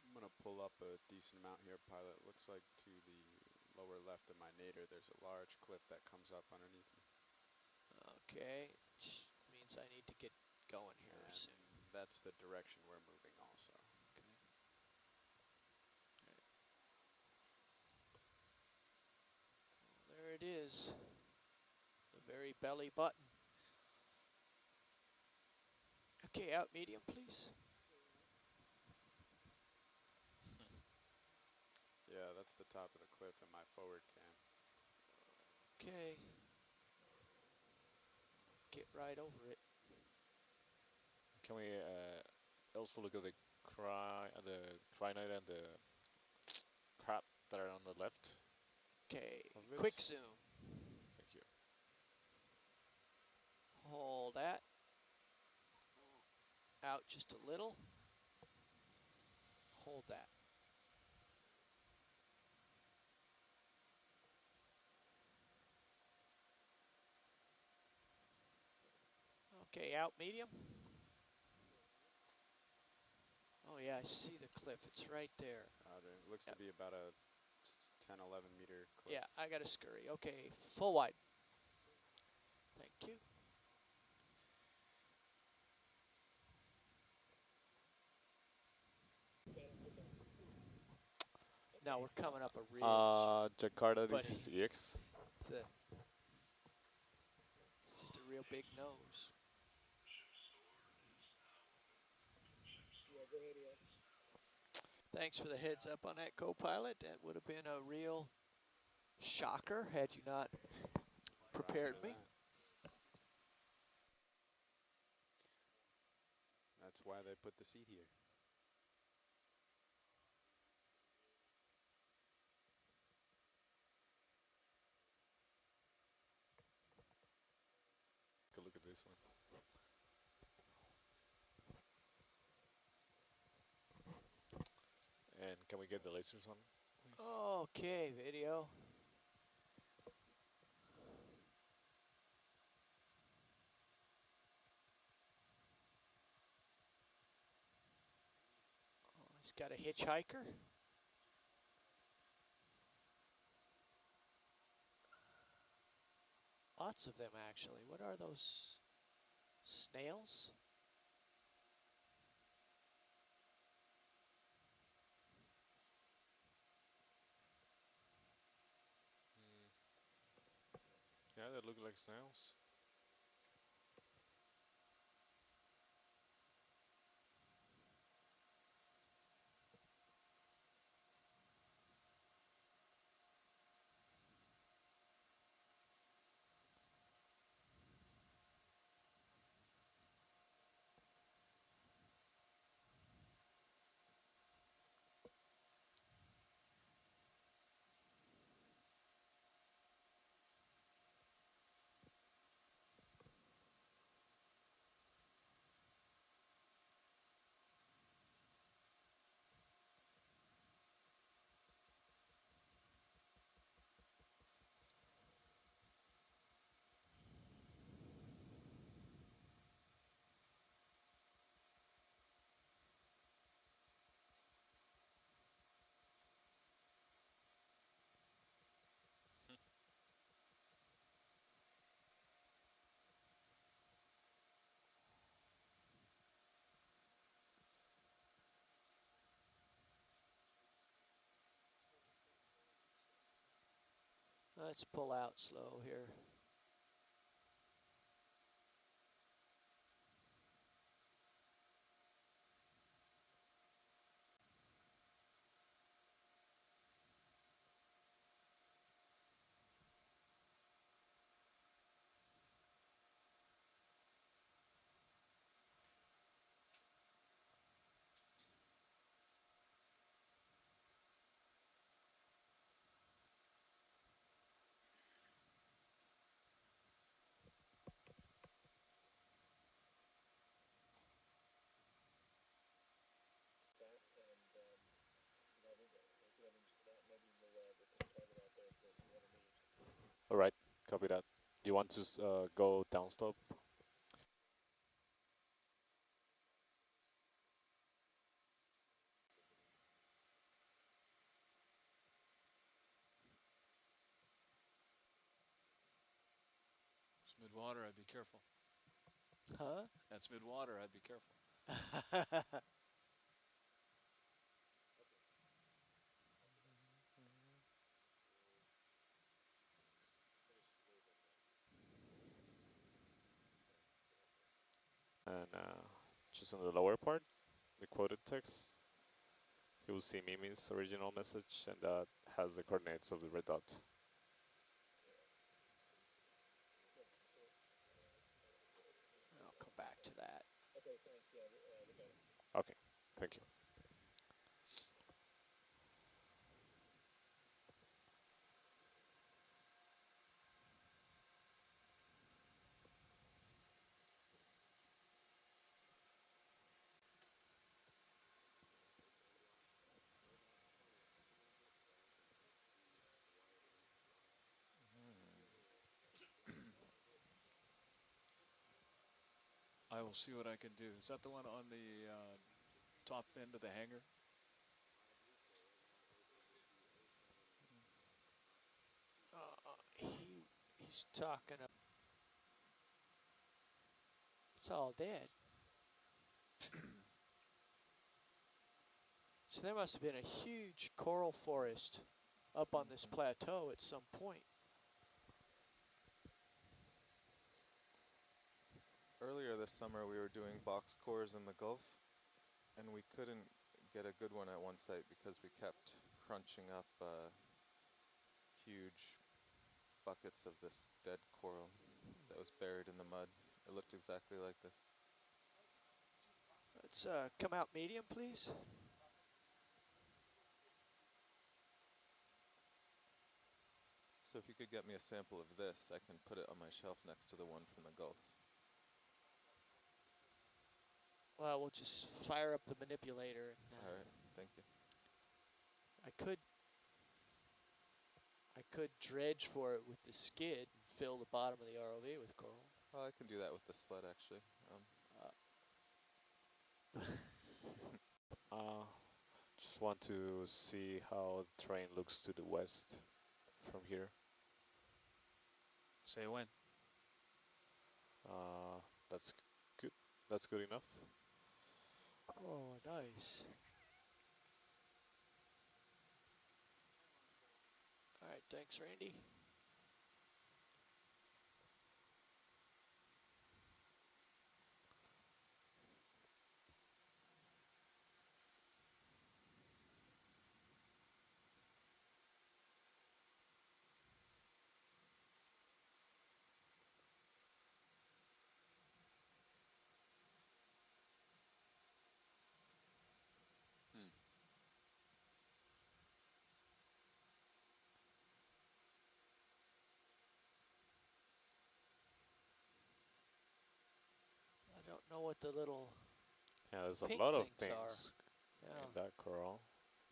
I'm gonna pull up a decent amount here, pilot. Looks like to the lower left of my nadir, there's a large cliff that comes up underneath me. Okay, which means I need to get going here And soon. that's the direction we're moving also. Okay. Right. Well, there it is. The very belly button. Okay, out medium, please. Yeah, that's the top of the cliff in my forward cam. Okay. Get right over it. Can we also look at the crinoid and the crab that are on the left? Okay, Of it? quick zoom. Thank you. Hold that. Out just a little. Hold that. Okay, out medium. Oh yeah, I see the cliff. It's right there. It looks to be about a 10, 11 meter cliff. Yeah, I gotta scurry. Okay, full wide. Thank you. No, we're coming up a ridge. Jakarta, But this is EX. it's just a real big nose. Thanks for the heads up on that, co-pilot. That would have been a real shocker had you not prepared me. That's why they put the seat here. Take a look at this one. And can we get the lasers on, please? Okay, video. Oh, he's got a hitchhiker. Lots of them, actually. What are those? Snails? Yeah, they look like snails. Let's pull out slow here. All right, copy that. Do you want to go downstop? It's mid-water, I'd be careful. Huh? That's mid-water, I'd be careful. And just on the lower part, the quoted text, you will see Mimi's original message, and that has the coordinates of the red dot. I'll come back to that. Okay, thank you. I will see what I can do. Is that the one on the top end of the hangar? He's talking. It's all dead. So there must have been a huge coral forest up on this plateau at some point. Earlier this summer, we were doing box cores in the Gulf, and we couldn't get a good one at one site because we kept crunching up huge buckets of this dead coral that was buried in the mud. It looked exactly like this. Let's come out medium, please. So if you could get me a sample of this, I can put it on my shelf next to the one from the Gulf. Well, we'll just fire up the manipulator. And, All right, thank you. I could dredge for it with the skid and fill the bottom of the ROV with coral. Well, I can do that with the sled, actually. Just want to see how the terrain looks to the west from here. Say when. That's good. That's good enough. Oh, nice. All right, thanks, Randy. I don't know what the little Yeah, there's a pink lot of things are. things Yeah, in that coral.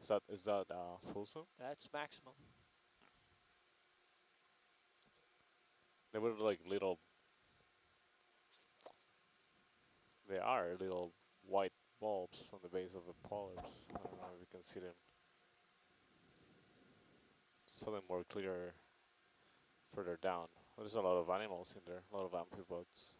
Is that full zoom? that's maximum. They were like little. They are little white bulbs on the base of the polyps. I don't know if you can see them. Something more clear further down. There's a lot of animals in there. A lot of amphipods.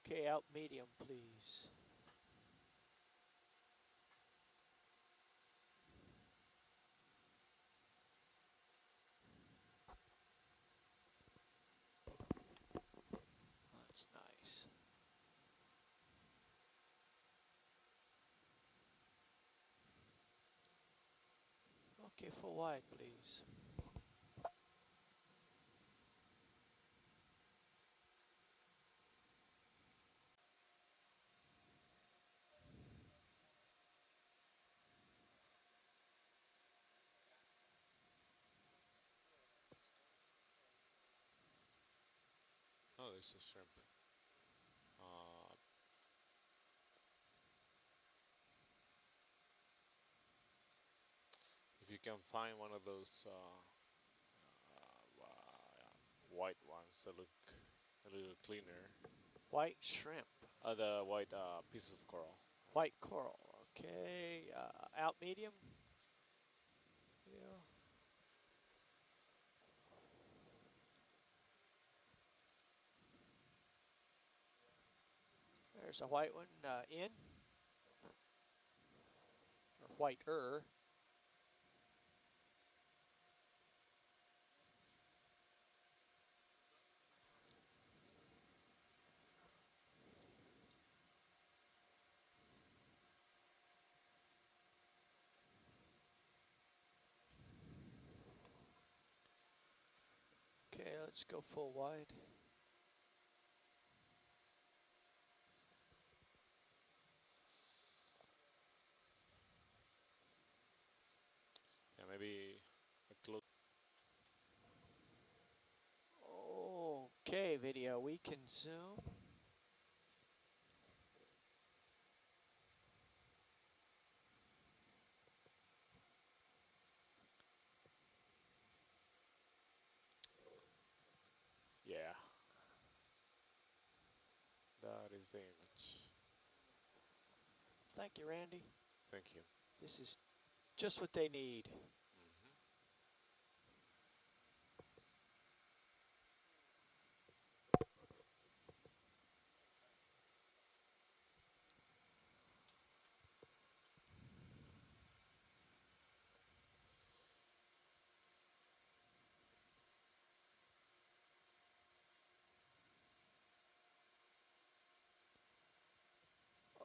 Okay, out medium, please. That's nice. Okay, full wide, please. Oh, there's a shrimp. If you can find one of those white ones that look a little cleaner. White shrimp. The white pieces of coral. White coral. Okay, out medium. Yeah. There's a white one in. Or whiter. Okay, let's go full wide. Yeah, maybe a close. video. We can zoom. Yeah. That is the image. Thank you, Randy. Thank you. This is just what they need.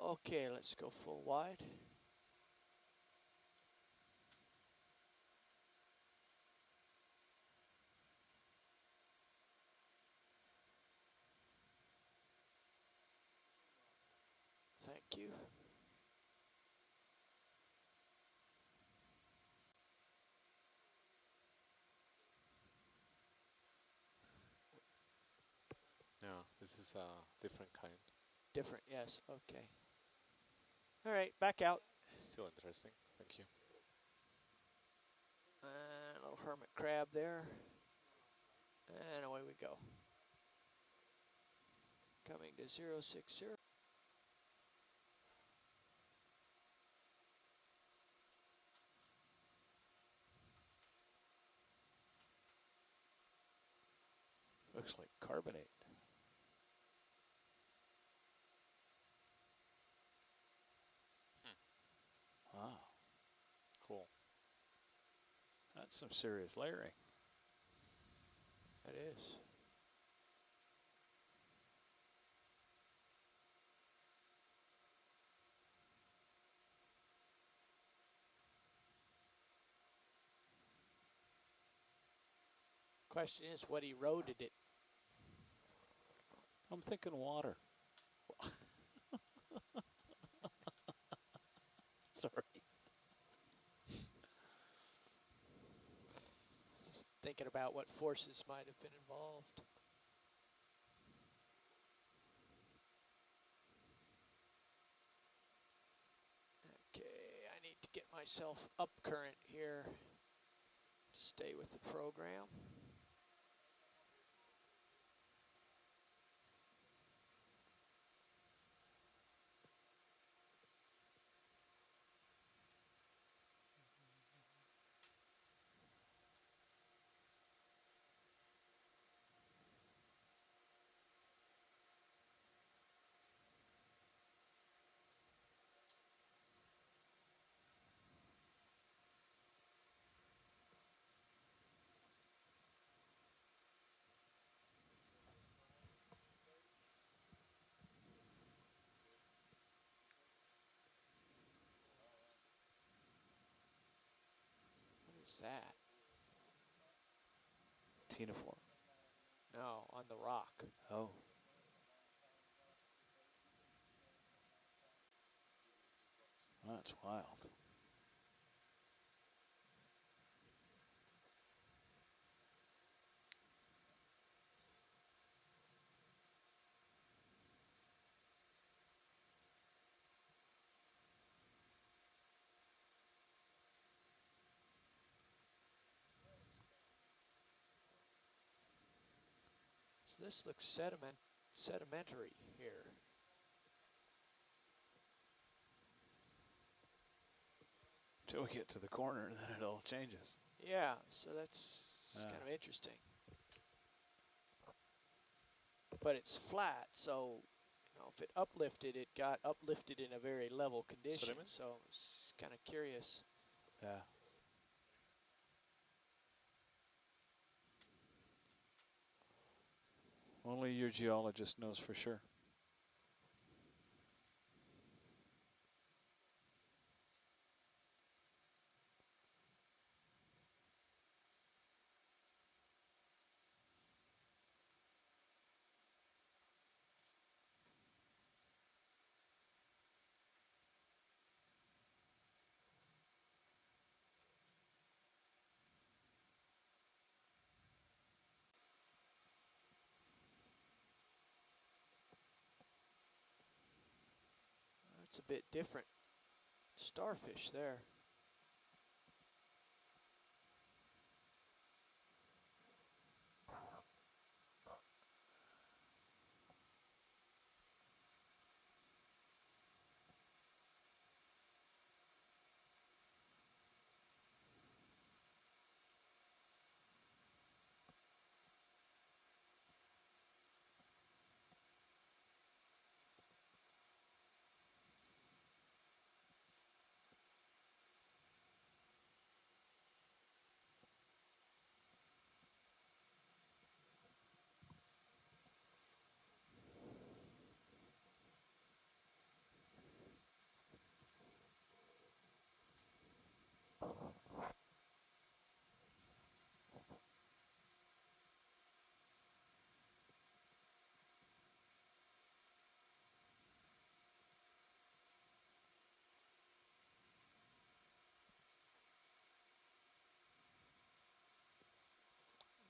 Okay, let's go full wide. Thank you. Yeah, this is a different kind. Different, yes, okay. All right, back out. Still interesting. Thank you. And a little hermit crab there. And away we go. Coming to 060. Looks like carbonate. Wow. Cool. That's some serious layering. That is. Question is what eroded it. I'm thinking water. Sorry. Just thinking about what forces might have been involved. Okay, I need to get myself up current here to stay with the program. What is that? Ctenophore. No, on the rock. Oh. That's wild. So this looks sedimentary here. Till we get to the corner, and then it all changes. Yeah, so that's Yeah. kind of interesting. But it's flat, so you know, if it uplifted, it got uplifted in a very level condition. Sediment? So it's kind of curious. Yeah. Only your geologist knows for sure. It's a bit different starfish there.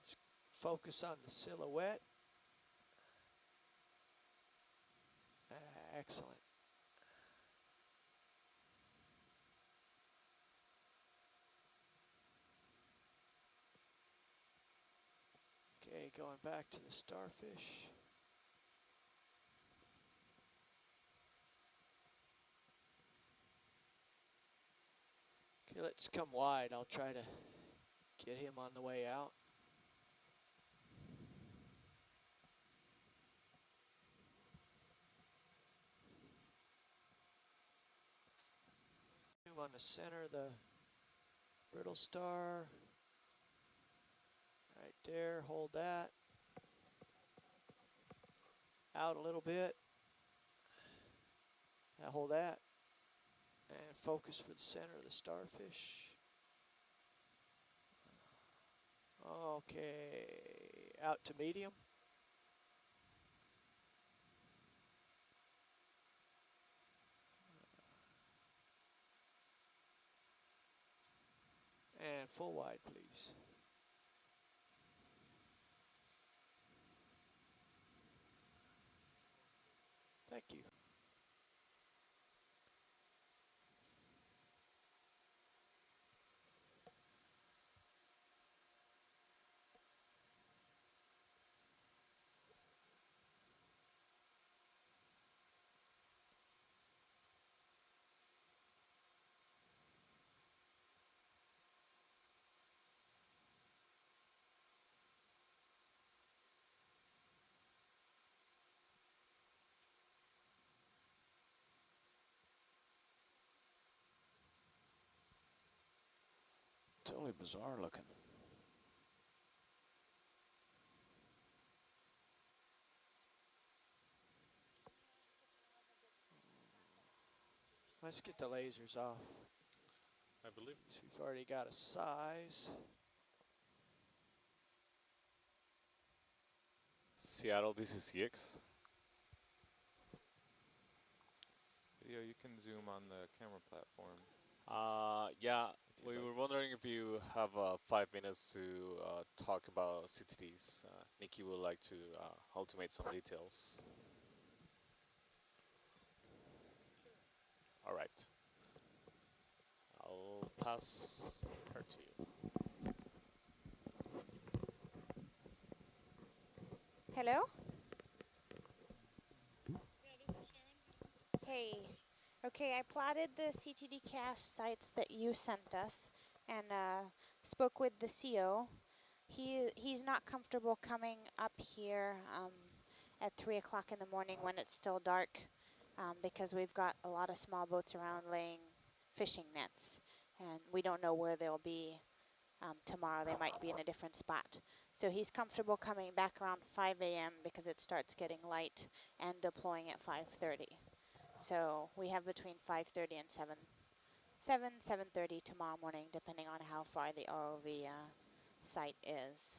Let's focus on the silhouette. Excellent. Okay, going back to the starfish. Okay, let's come wide. I'll try to get him on the way out. On the center of the brittle star. Right there, hold that. Out a little bit. Now hold that. And focus for the center of the starfish. Okay, out to medium. And full wide, please. Thank you. Totally bizarre looking. Let's get the lasers off. I believe. So we've already got a size. Seattle, this is EX. Video, you can zoom on the camera platform. Yeah, if we you'd were like. wondering if you have 5 minutes to talk about CTDs. Nikki would like to ultimate some details. All right. I'll pass her to you. Hello? Hey. Okay, I plotted the CTD cast sites that you sent us and spoke with the CO. He's not comfortable coming up here at 3 o'clock in the morning when it's still dark because we've got a lot of small boats around laying fishing nets and we don't know where they'll be tomorrow. They might be in a different spot. So he's comfortable coming back around 5 a.m. because it starts getting light and deploying at 5:30. So we have between 5:30 and 7:30 tomorrow morning, depending on how far the ROV site is.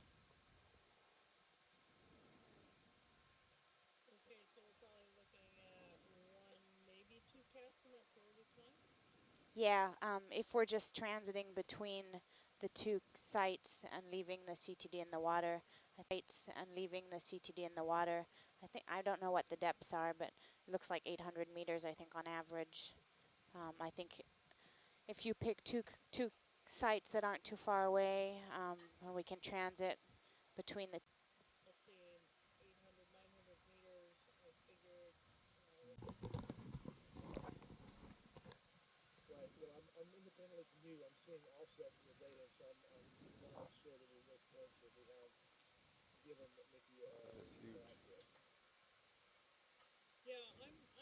Okay, so we're probably looking at one, maybe two casts in that period of time? Yeah, if we're just transiting between the two sites and leaving the CTD in the water, I think I don't know what the depths are, but It looks like 800 meters, I think, on average. I think if you pick two sites that aren't too far away, and we can transit between the. Let's see, 800, 900 meters. I figured. Right. Well, I'm independently from you. I'm seeing offset in the data, so I'm want to make sure that we make points that we have given Mickey That is huge. accurate. Yeah,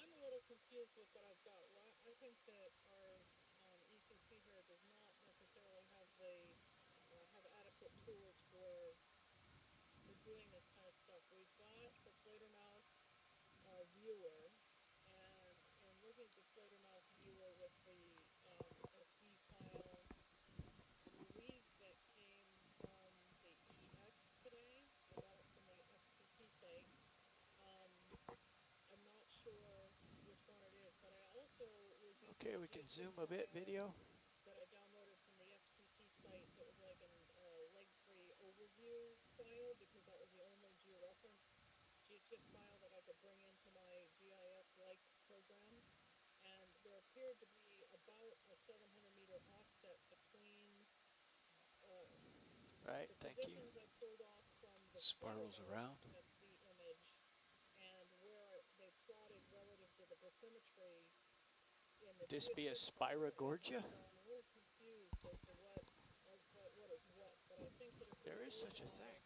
I'm a little confused with what I've got. Well, I think that our ECC here does not necessarily have the have adequate tools for doing this kind of stuff. We've got the Slater Mouse viewer, and looking at the Slater Mouse viewer with the SD file, I believe that came from the EX today. I got it from the FTP site. I'm not sure which one it is, but I also was using Okay, we can zoom a bit, video. that I downloaded from the FTP site that was like a leg-free overview file, because that was the only GeoTIFF file that I could bring into my GIS-like program. And there appeared to be about a 700-meter offset between Right, the thank you. positions I pulled off from the Spirals around. SD image and where they plotted relative to the bathymetry in the This be a GeoTIFF file. Spirogorgia? So I'm a little confused as to what is what, but I think that if we There is look such a at thing.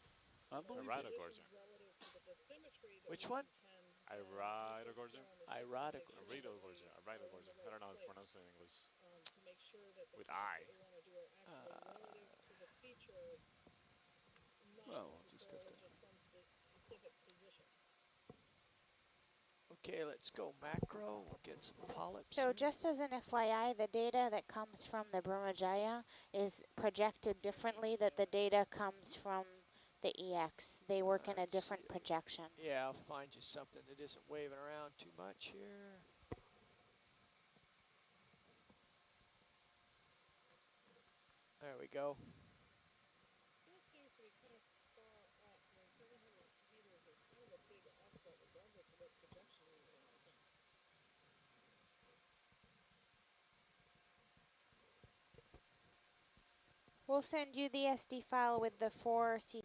I the believe Right, it. positions Gorgia. relative to the bathymetry that Which we one? contend, Right, we Gorgia. on the ship to Ironic. make sure Rido that we Gorgia. are in Gorgia. the I right don't know how to place, pronounce it in English. to make sure that the With plots I. that we want to do are actually relative to the feature, not Well, we'll just have necessarily to. just some specific position. Okay, let's go macro. We'll get some polyps So here. just as an FYI, the data that comes from the Brahmajaya is projected differently that the data comes from the EX. They work in a Let's different see. projection. Yeah, I'll find you something that isn't waving around too much here. There we go. Still seems to be kind of far off. I mean, 700 meters is kind of a big offset regardless of what projection you're using, I think. We'll send you the SD file with the 4 C.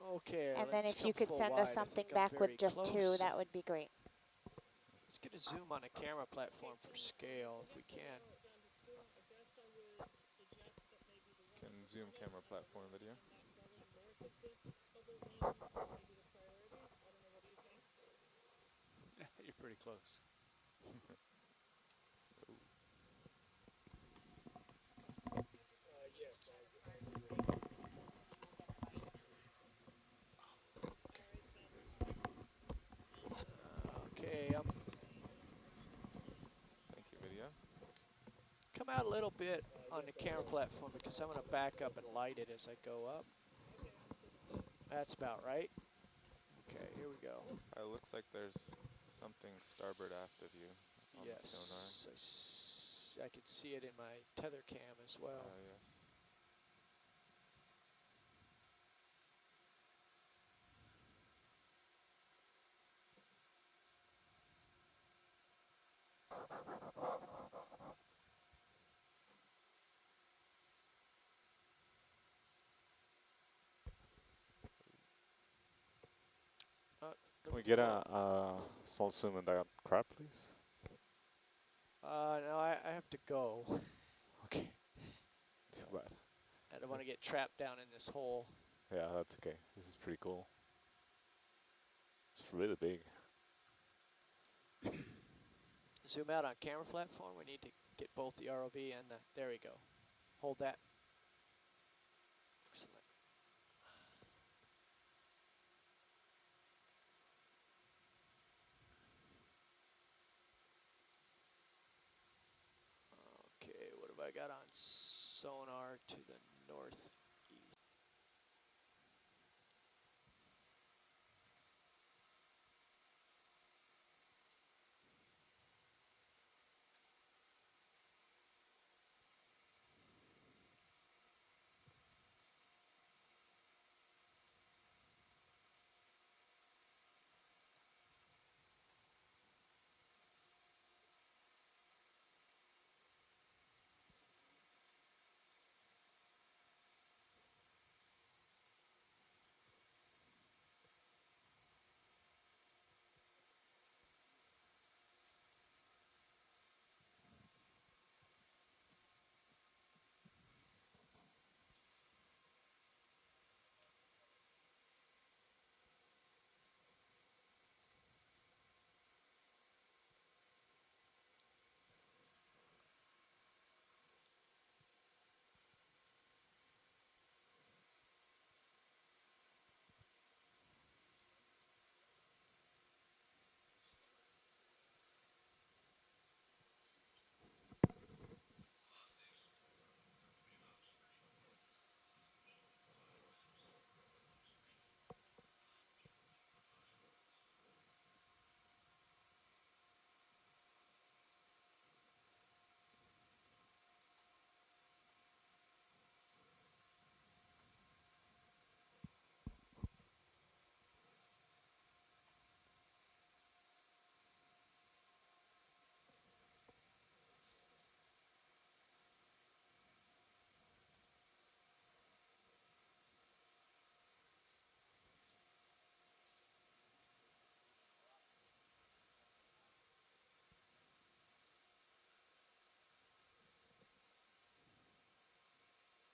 Okay, And then let's if come you could full send wide. us I something think I'm back with very just close. 2, that would be great. Let's get a zoom on the camera platform for scale if we can. Down to 2, I guess I would suggest that maybe the one Can zoom camera platform video. in that gully north of this bubble in may be the priority. I don't know, what do you think? You're pretty close. Yes, I agree. Alright then. Okay, Thank you, video. come out a little bit on the camera platform because I'm going to back up and light it as I go up. Okay, understood. That's about right. Okay, here we go. It looks like there's something starboard aft of you on the sonar. Yes, I can see it in my tether cam as well. Yes. Can we get a small zoom in that crab, please? No, I have to go. Okay. Too bad. I don't want to get trapped down in this hole. Yeah, that's okay. This is pretty cool. It's really big. Zoom out on camera platform. We need to get both the ROV and the, there we go. Hold that. Excellent. Okay, what have I got on sonar to the northeast?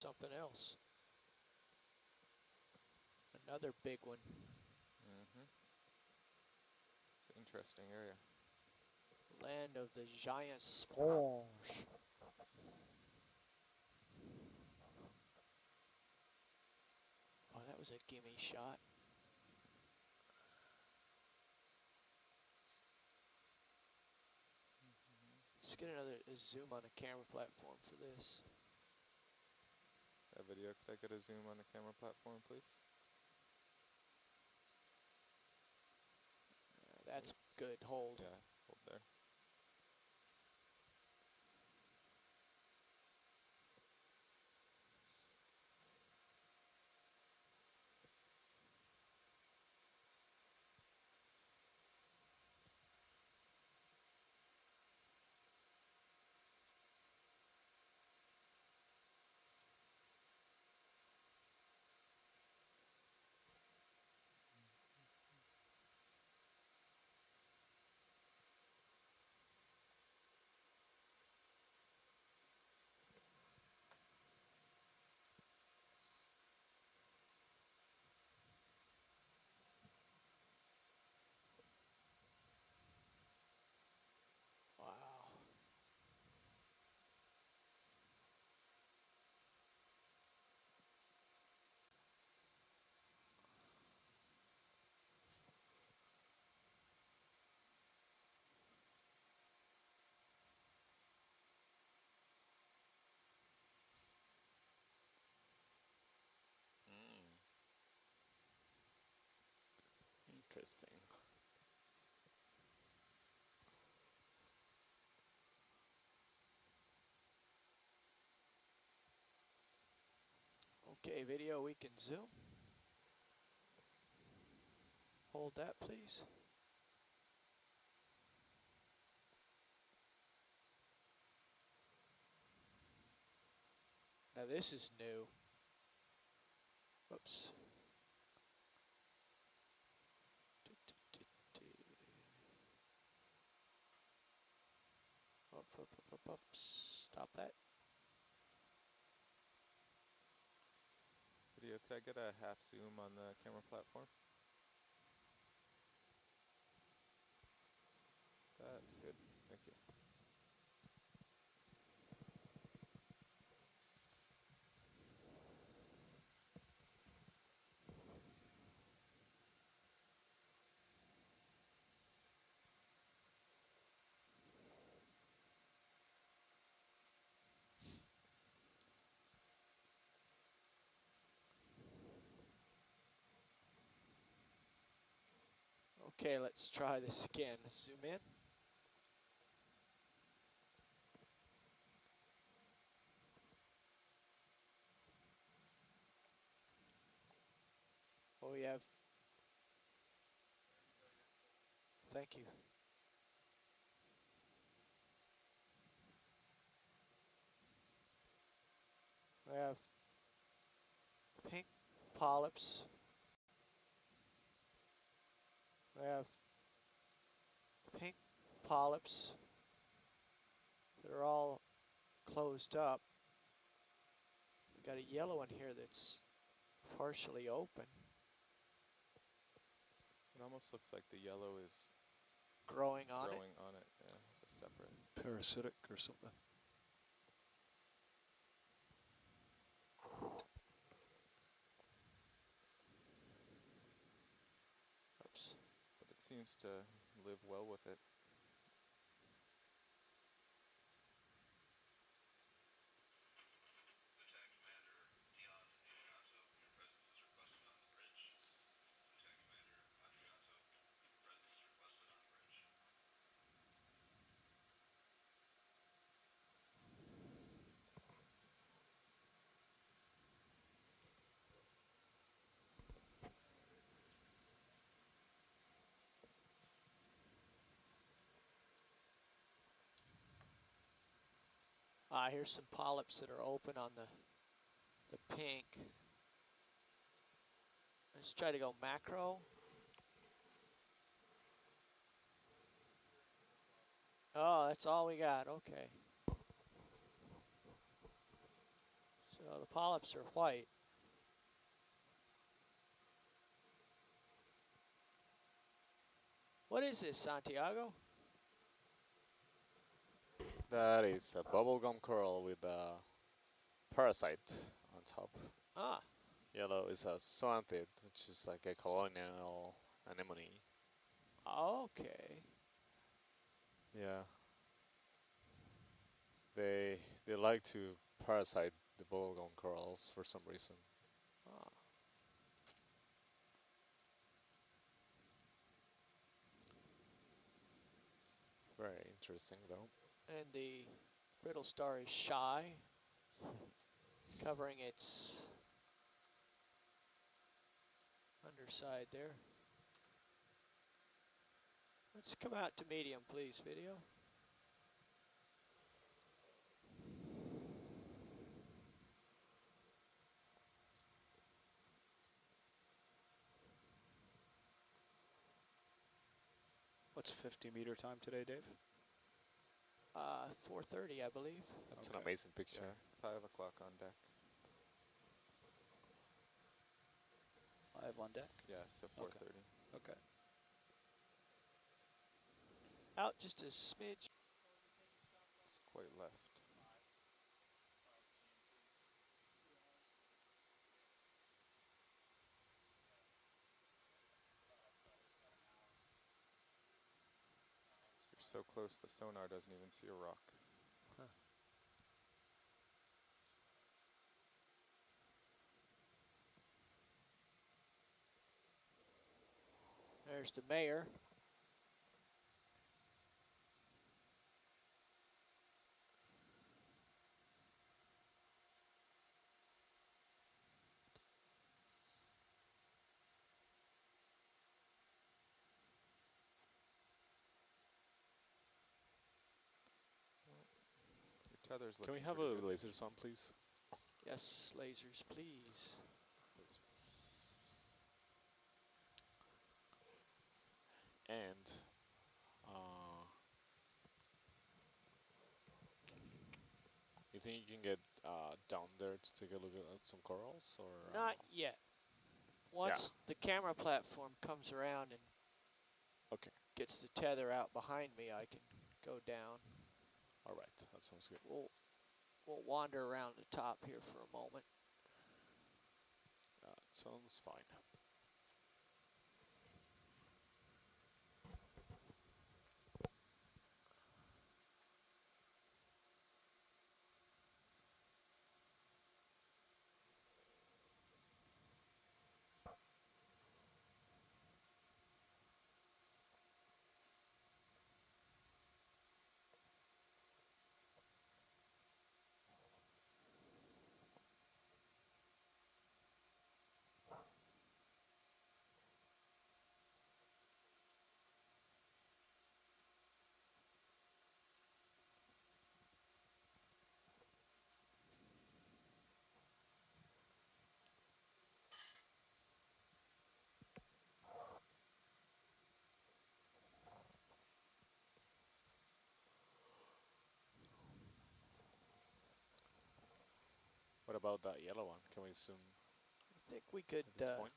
something else. Another big one. Mm-hmm. It's an interesting area. Land of the giant sponge. Oh, that was a gimme shot. Let's get another zoom on the camera platform for this. That video, could I get a zoom on the camera platform, please? That's good. Hold. Yeah, hold there. Wow. Interesting. Okay, video, we can zoom. Hold that, please. Now this is new. Whoops. Up. Stop that. Video, could I get a half zoom on the camera platform? That's good. Thank you. Okay, let's try this again. Zoom in. Oh, we have. Thank you. We have pink polyps. We have pink polyps that are all closed up. We got a yellow one here that's partially open. It almost looks like the yellow is growing on it. Yeah, it's a separate. Parasitic or something. Oops. But it seems to live well with it. Here's some polyps that are open on the pink. Let's try to go macro. Oh, that's all we got. Okay. So The polyps are white. What is this, Santiago? That is a bubblegum coral with a parasite on top. Ah. Yellow is a zoanthid, which is like a colonial anemone. Okay. Yeah. They like to parasite the bubblegum corals for some reason. Ah. Very interesting though. And the brittle star is shy, covering its underside there. Let's come out to medium, please, video. What's 50-meter time today, Dave? 4:30, I believe. That's an amazing picture. Yeah, 5 o'clock on deck. 5 on deck? Yeah, so 4:30. Okay. Out just a smidge. It's quite left. You're so close, the sonar doesn't even see a rock. Huh. There's the mayor. Your tether's Can we looking have pretty a good. laser on, please? Yes, lasers, please. And you think you can get down there to take a look at some corals, or Not yet. Once the camera platform comes around and gets the tether out behind me, I can go down. All right, that sounds good. We'll wander around the top here for a moment. That sounds fine. What about that yellow one? Can we zoom? I think we could. At this point.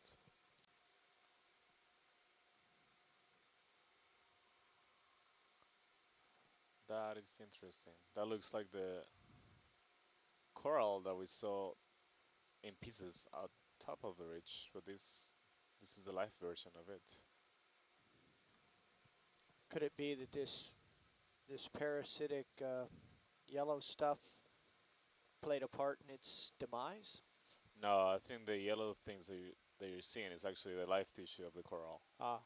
That is interesting. That looks like the coral that we saw in pieces at top of the ridge, but this is the live version of it. Could it be that this parasitic yellow stuff played a part in its demise? No, I think the yellow things that you're seeing is actually the live tissue of the coral. Ah.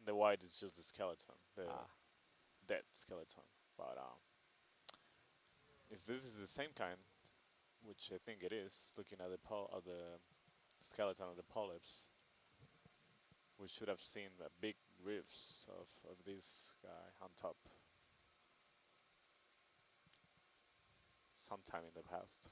The white is just the skeleton, the dead skeleton. But if this is the same kind, which I think it is, looking at the skeleton of the polyps, we should have seen the big reefs of this guy on top sometime in the past.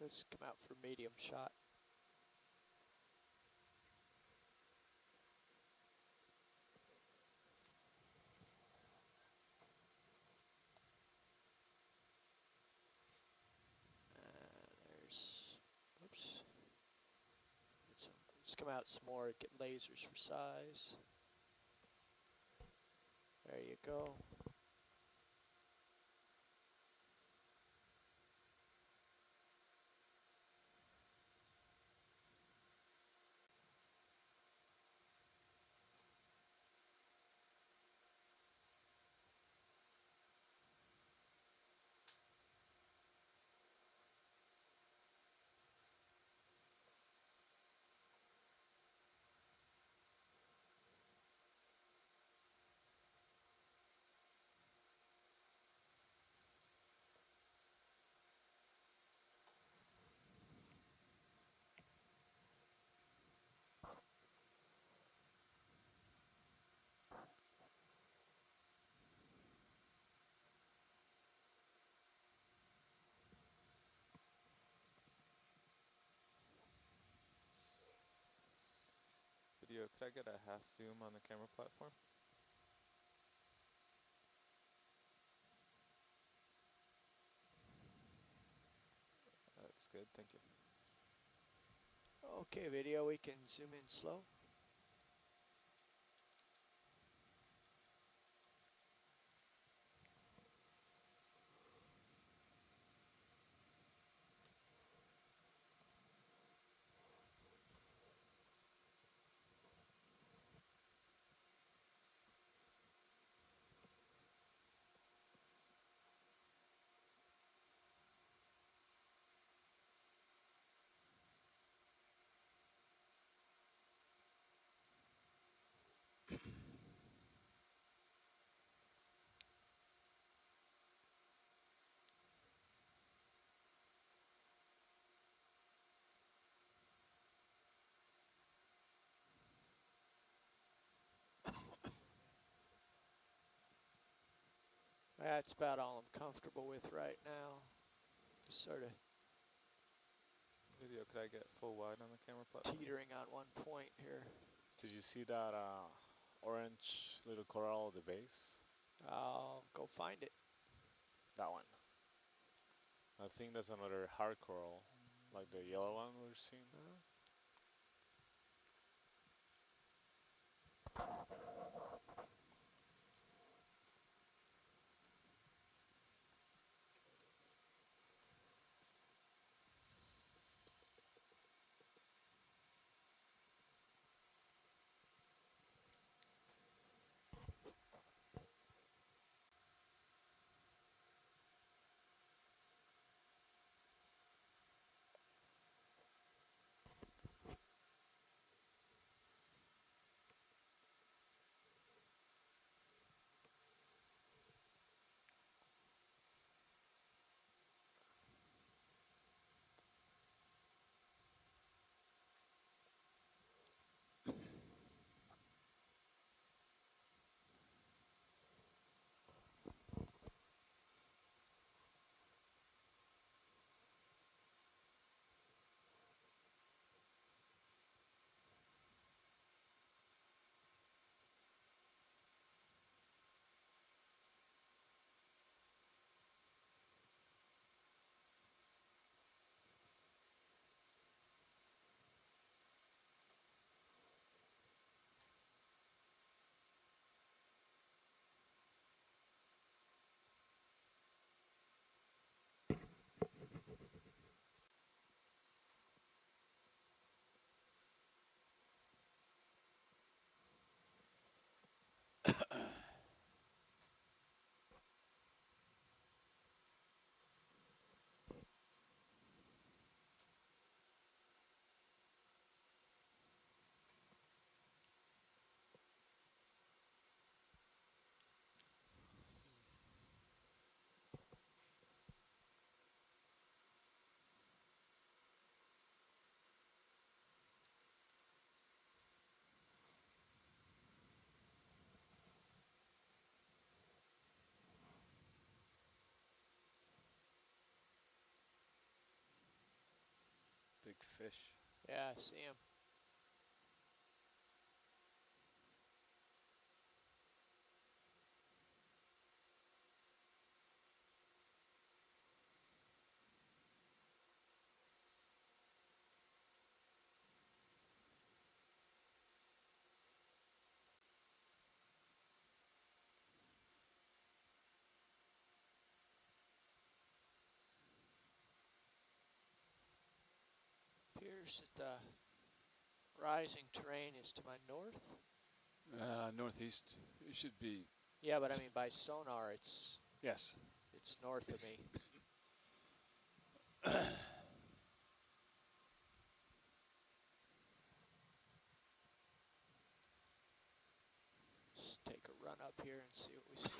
Let's come out for medium shot. There's, oops. Let's come out some more, get lasers for size. There you go. Video, could I get a half zoom on the camera platform? That's good, thank you. Okay, video, we can zoom in slow. That's about all I'm comfortable with right now. Just sort of Video, could I get full wide on the camera platform? teetering on one point here. Did you see that orange little coral at the base? I'll go find it. That one. I think that's another hard coral, like the yellow one we're seeing. fish. Yeah, I see him. Appears that the rising terrain is to my north. Northeast. It should be. Yeah, but I mean by sonar, it's Yes. north of me. Let's take a run up here and see what we see.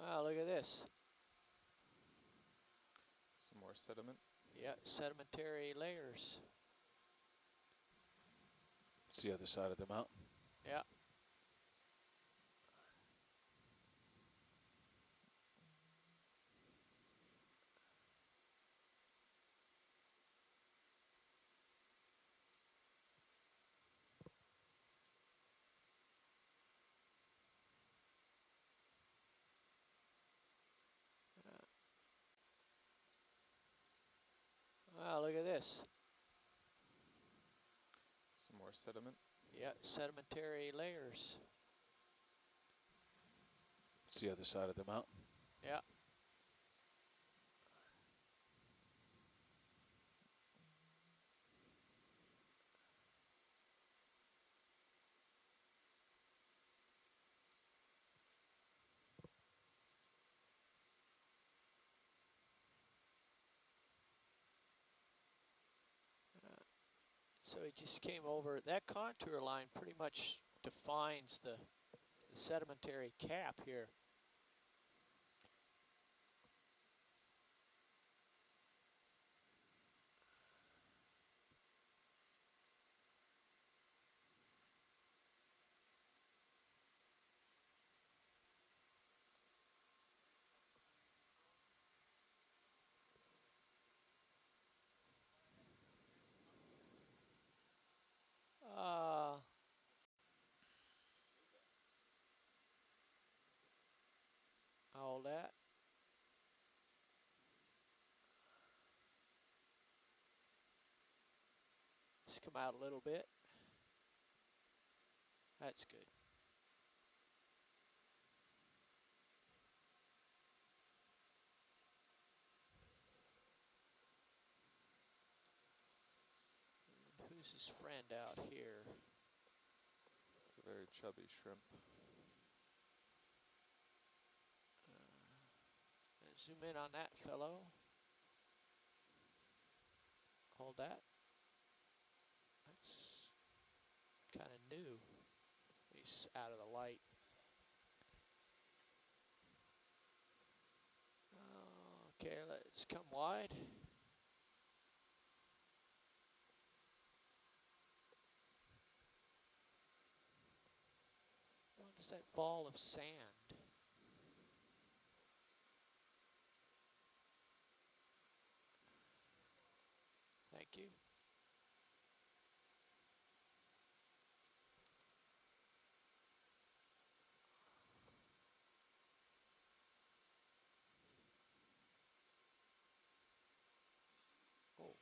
Wow, look at this. Some more sediment. Yeah, sedimentary layers. It's the other side of the mountain. Yeah. Wow, look at this. Some more sediment. Yeah, sedimentary layers. It's the other side of the mountain. Yeah. So he just came over. That contour line pretty much defines the sedimentary cap here. All that. Let's come out a little bit. That's good. And who's his friend out here? It's a very chubby shrimp. Zoom in on that fellow. Hold that. That's kind of new. He's out of the light. Okay, let's come wide. What is that ball of sand? Thank you. Oh,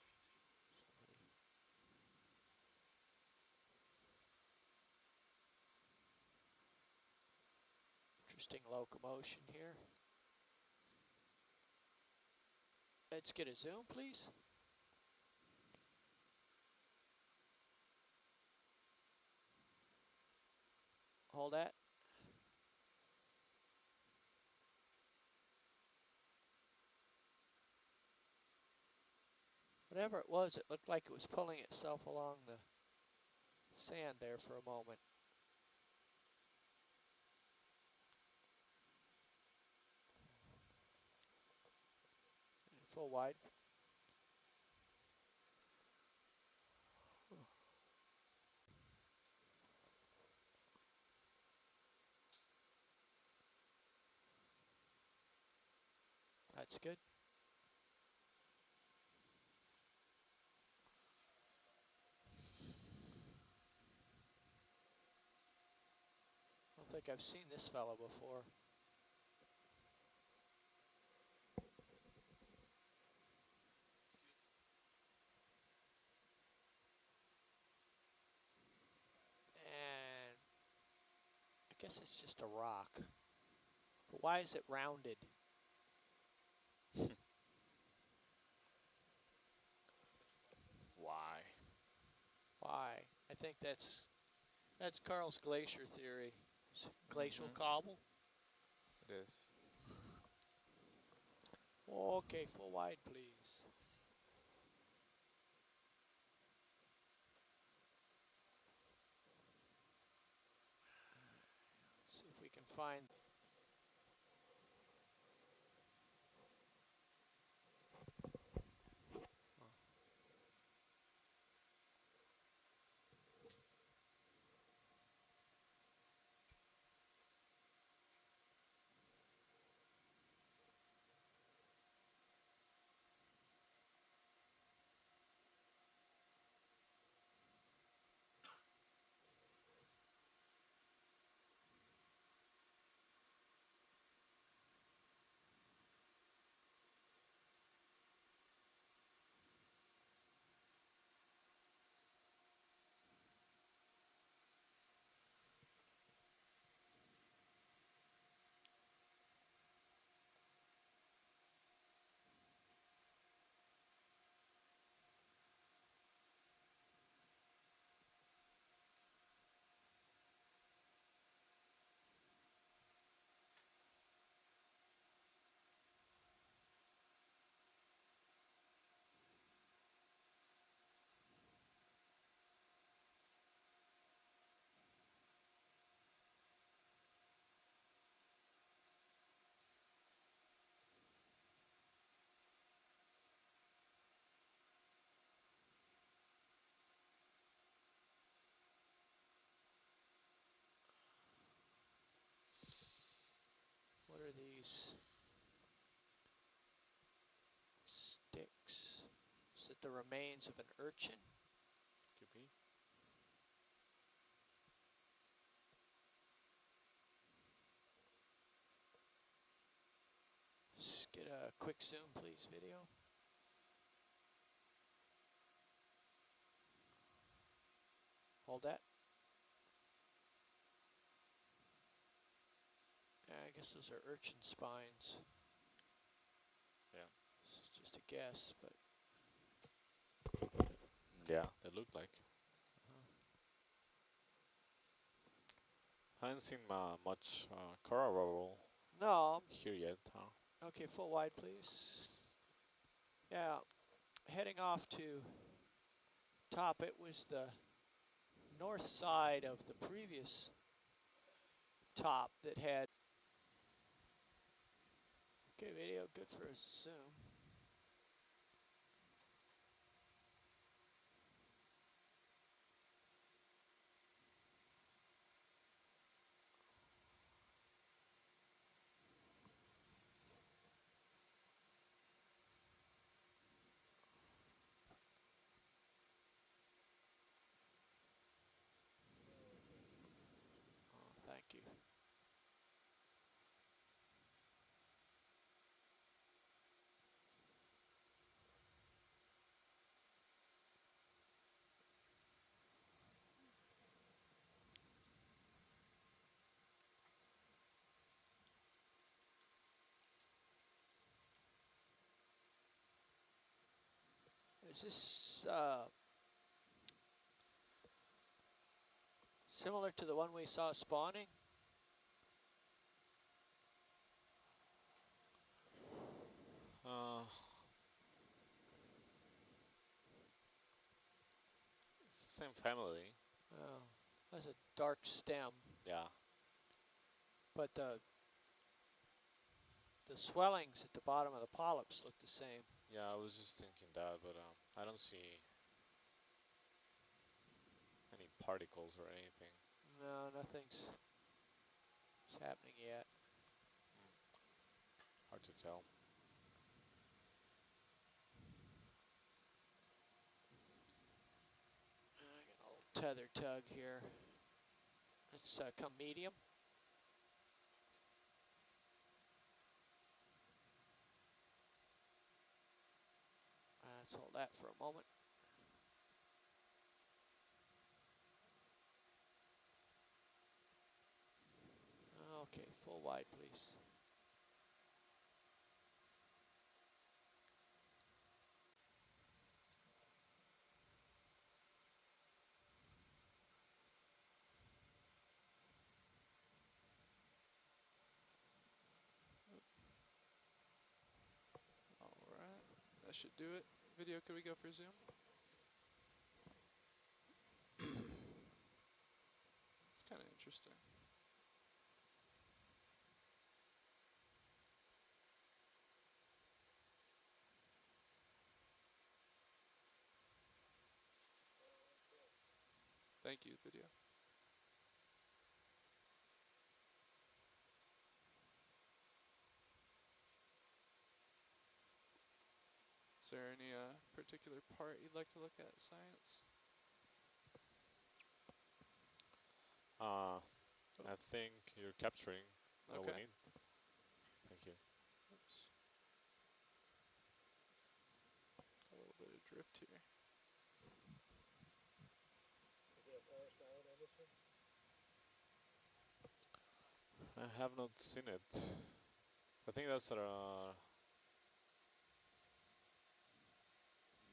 somebody. Interesting locomotion here. Let's get a zoom, please. Hold that. Whatever it was, it looked like it was pulling itself along the sand there for a moment. Full wide. That's good. I don't think I've seen this fellow before. And I guess it's just a rock. But why is it rounded? Why? Why? I think that's Carl's glacier theory. Glacial cobble. It is. Okay, full wide, please. Let's see if we can find. What are these sticks? Is it the remains of an urchin? Could be. Let's get a quick zoom, please, video. Hold that. Yeah, I guess those are urchin spines. Yeah. It's just a guess, but. Yeah, they look like. I haven't seen much coral roll No. here yet, huh? Okay, full wide, please. Yeah, heading off to top, it was the north side of the previous top that had. Okay, video, good for a zoom. Oh, thank you. Is this similar to the one we saw spawning? It's the same family. Oh, that's a dark stem, Yeah. but the swellings at the bottom of the polyps look the same. Yeah, I was just thinking that, but I don't see any particles or anything. No, nothing's happening yet. Hard to tell. I got a little tether tug here. Let's come medium. Let's hold that for a moment. Okay, full wide, please. Alright, that should do it. Video, could we go for zoom? It's kind of interesting. Thank you, video. Is there any particular part you'd like to look at, science? I think you're capturing what we Okay. need. Thank you. Oops. A little bit of drift here. Is there a forest island on this one? I have not seen it. I think that's no,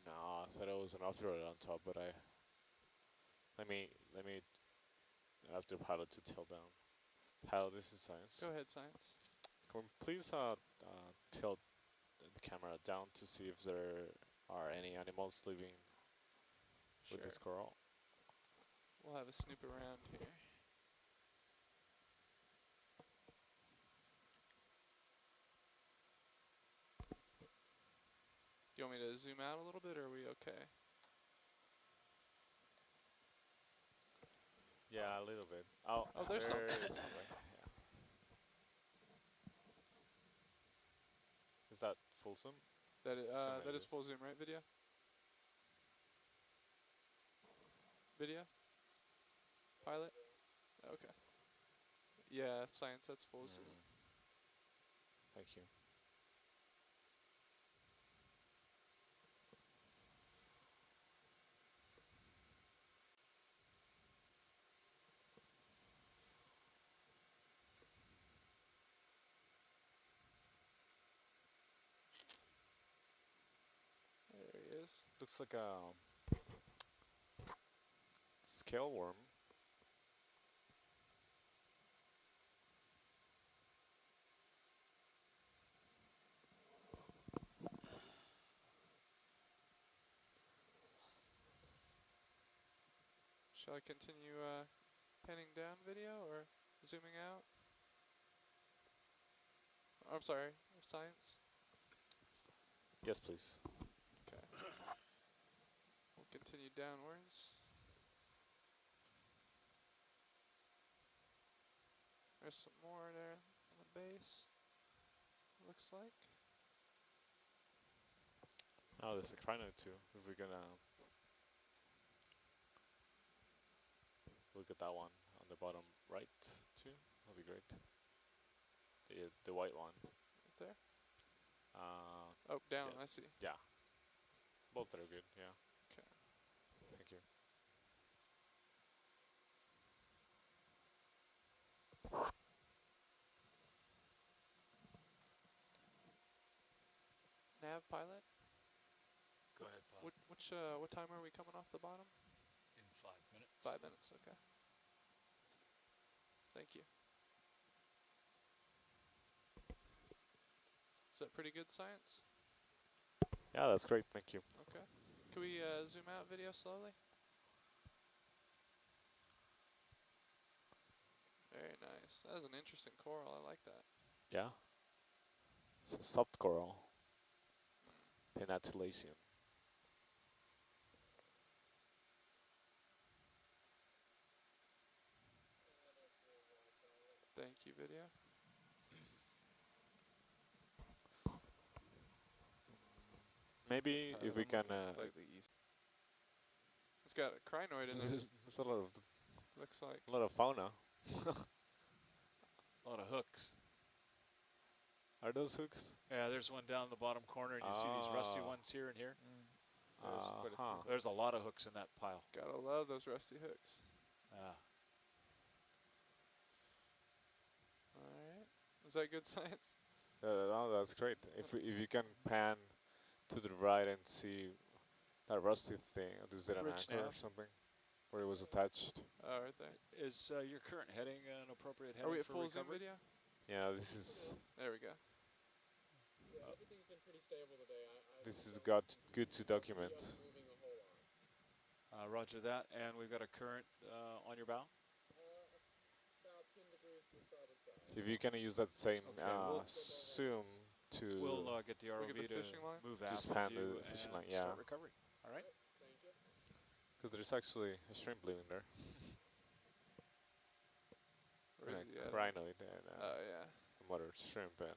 I thought it was an off-road on top, but let me ask the pilot to tell down. Pilot, this is science. Go ahead, science. Can we please tilt the camera down to see if there are any animals living with this coral? We'll have a snoop around here. Do you want me to zoom out a little bit, or are we okay? Yeah, a little bit. Oh, there's something. is something. Yeah. Is that full zoom? That Assuming it is full zoom, right? Video. Video. Pilot. Okay. Yeah, science. That's full zoom. Thank you. There he is. Looks like a scale worm. Shall I continue panning down video or zooming out? I'm sorry, science? Yes, please. Okay. We'll continue downwards. There's some more there on the base, looks like. Oh, there's a crino too. If we're gonna look at that one on the bottom right too, that'll be great. The white one. Right there? Oh, down, yeah. I see. Yeah. Both are good, yeah. Okay. Thank you. Nav pilot? Go ahead, pilot. What time are we coming off the bottom? In 5 minutes. 5 minutes, okay. Thank you. Is that pretty good, science? Yeah, that's great. Thank you. Okay. Can we zoom out video slowly? Very nice. That is an interesting coral. I like that. Yeah. It's a soft coral. Penatulacean. Thank you, video. Maybe if we I'm can. looking slightly east. It's got a crinoid in there. There's a lot Looks like. of fauna. A lot of hooks. Are those hooks? Yeah, there's one down in the bottom corner, and you see these rusty ones here and here. There's quite a few. There's a lot of hooks in that pile. Gotta love those rusty hooks. Alright. Is that good science? No, that's great. If you can pan to the right and see that rusty thing, is it an Bridge anchor or nav. something? Where it was attached? Oh, right there. Is your current heading an appropriate heading Are we at for full zoom recovery? video? Yeah, this is. There we go. Yeah, everything's been pretty stable today. This is good to document. Moving a whole lot. Roger that. And we've got a current on your bow. About 10 degrees to the starboard side. If you can use that same Okay, we'll- zoom to. We'll get the Look ROV at the to fishing line? move Just aft pan with you the fishing and line, yeah. start recovery. All right. Thank you. Because there's actually a shrimp living there. Where And is he a at? crinoid and Oh, yeah. a mother shrimp and.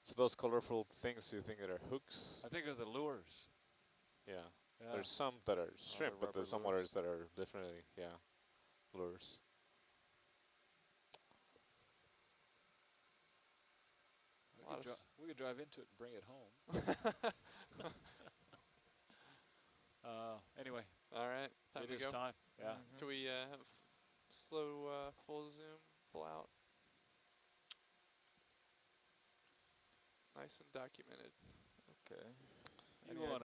So those colorful things, you think that are hooks? I think of the lures. Yeah. Yeah. There's some that are shrimp, but rubber there's some lures. others that are definitely, lures. We could drive into it and bring it home. Anyway. All right. Time It to is go. time. Yeah. Can we have slow full zoom, full out? Nice and documented. Okay. You want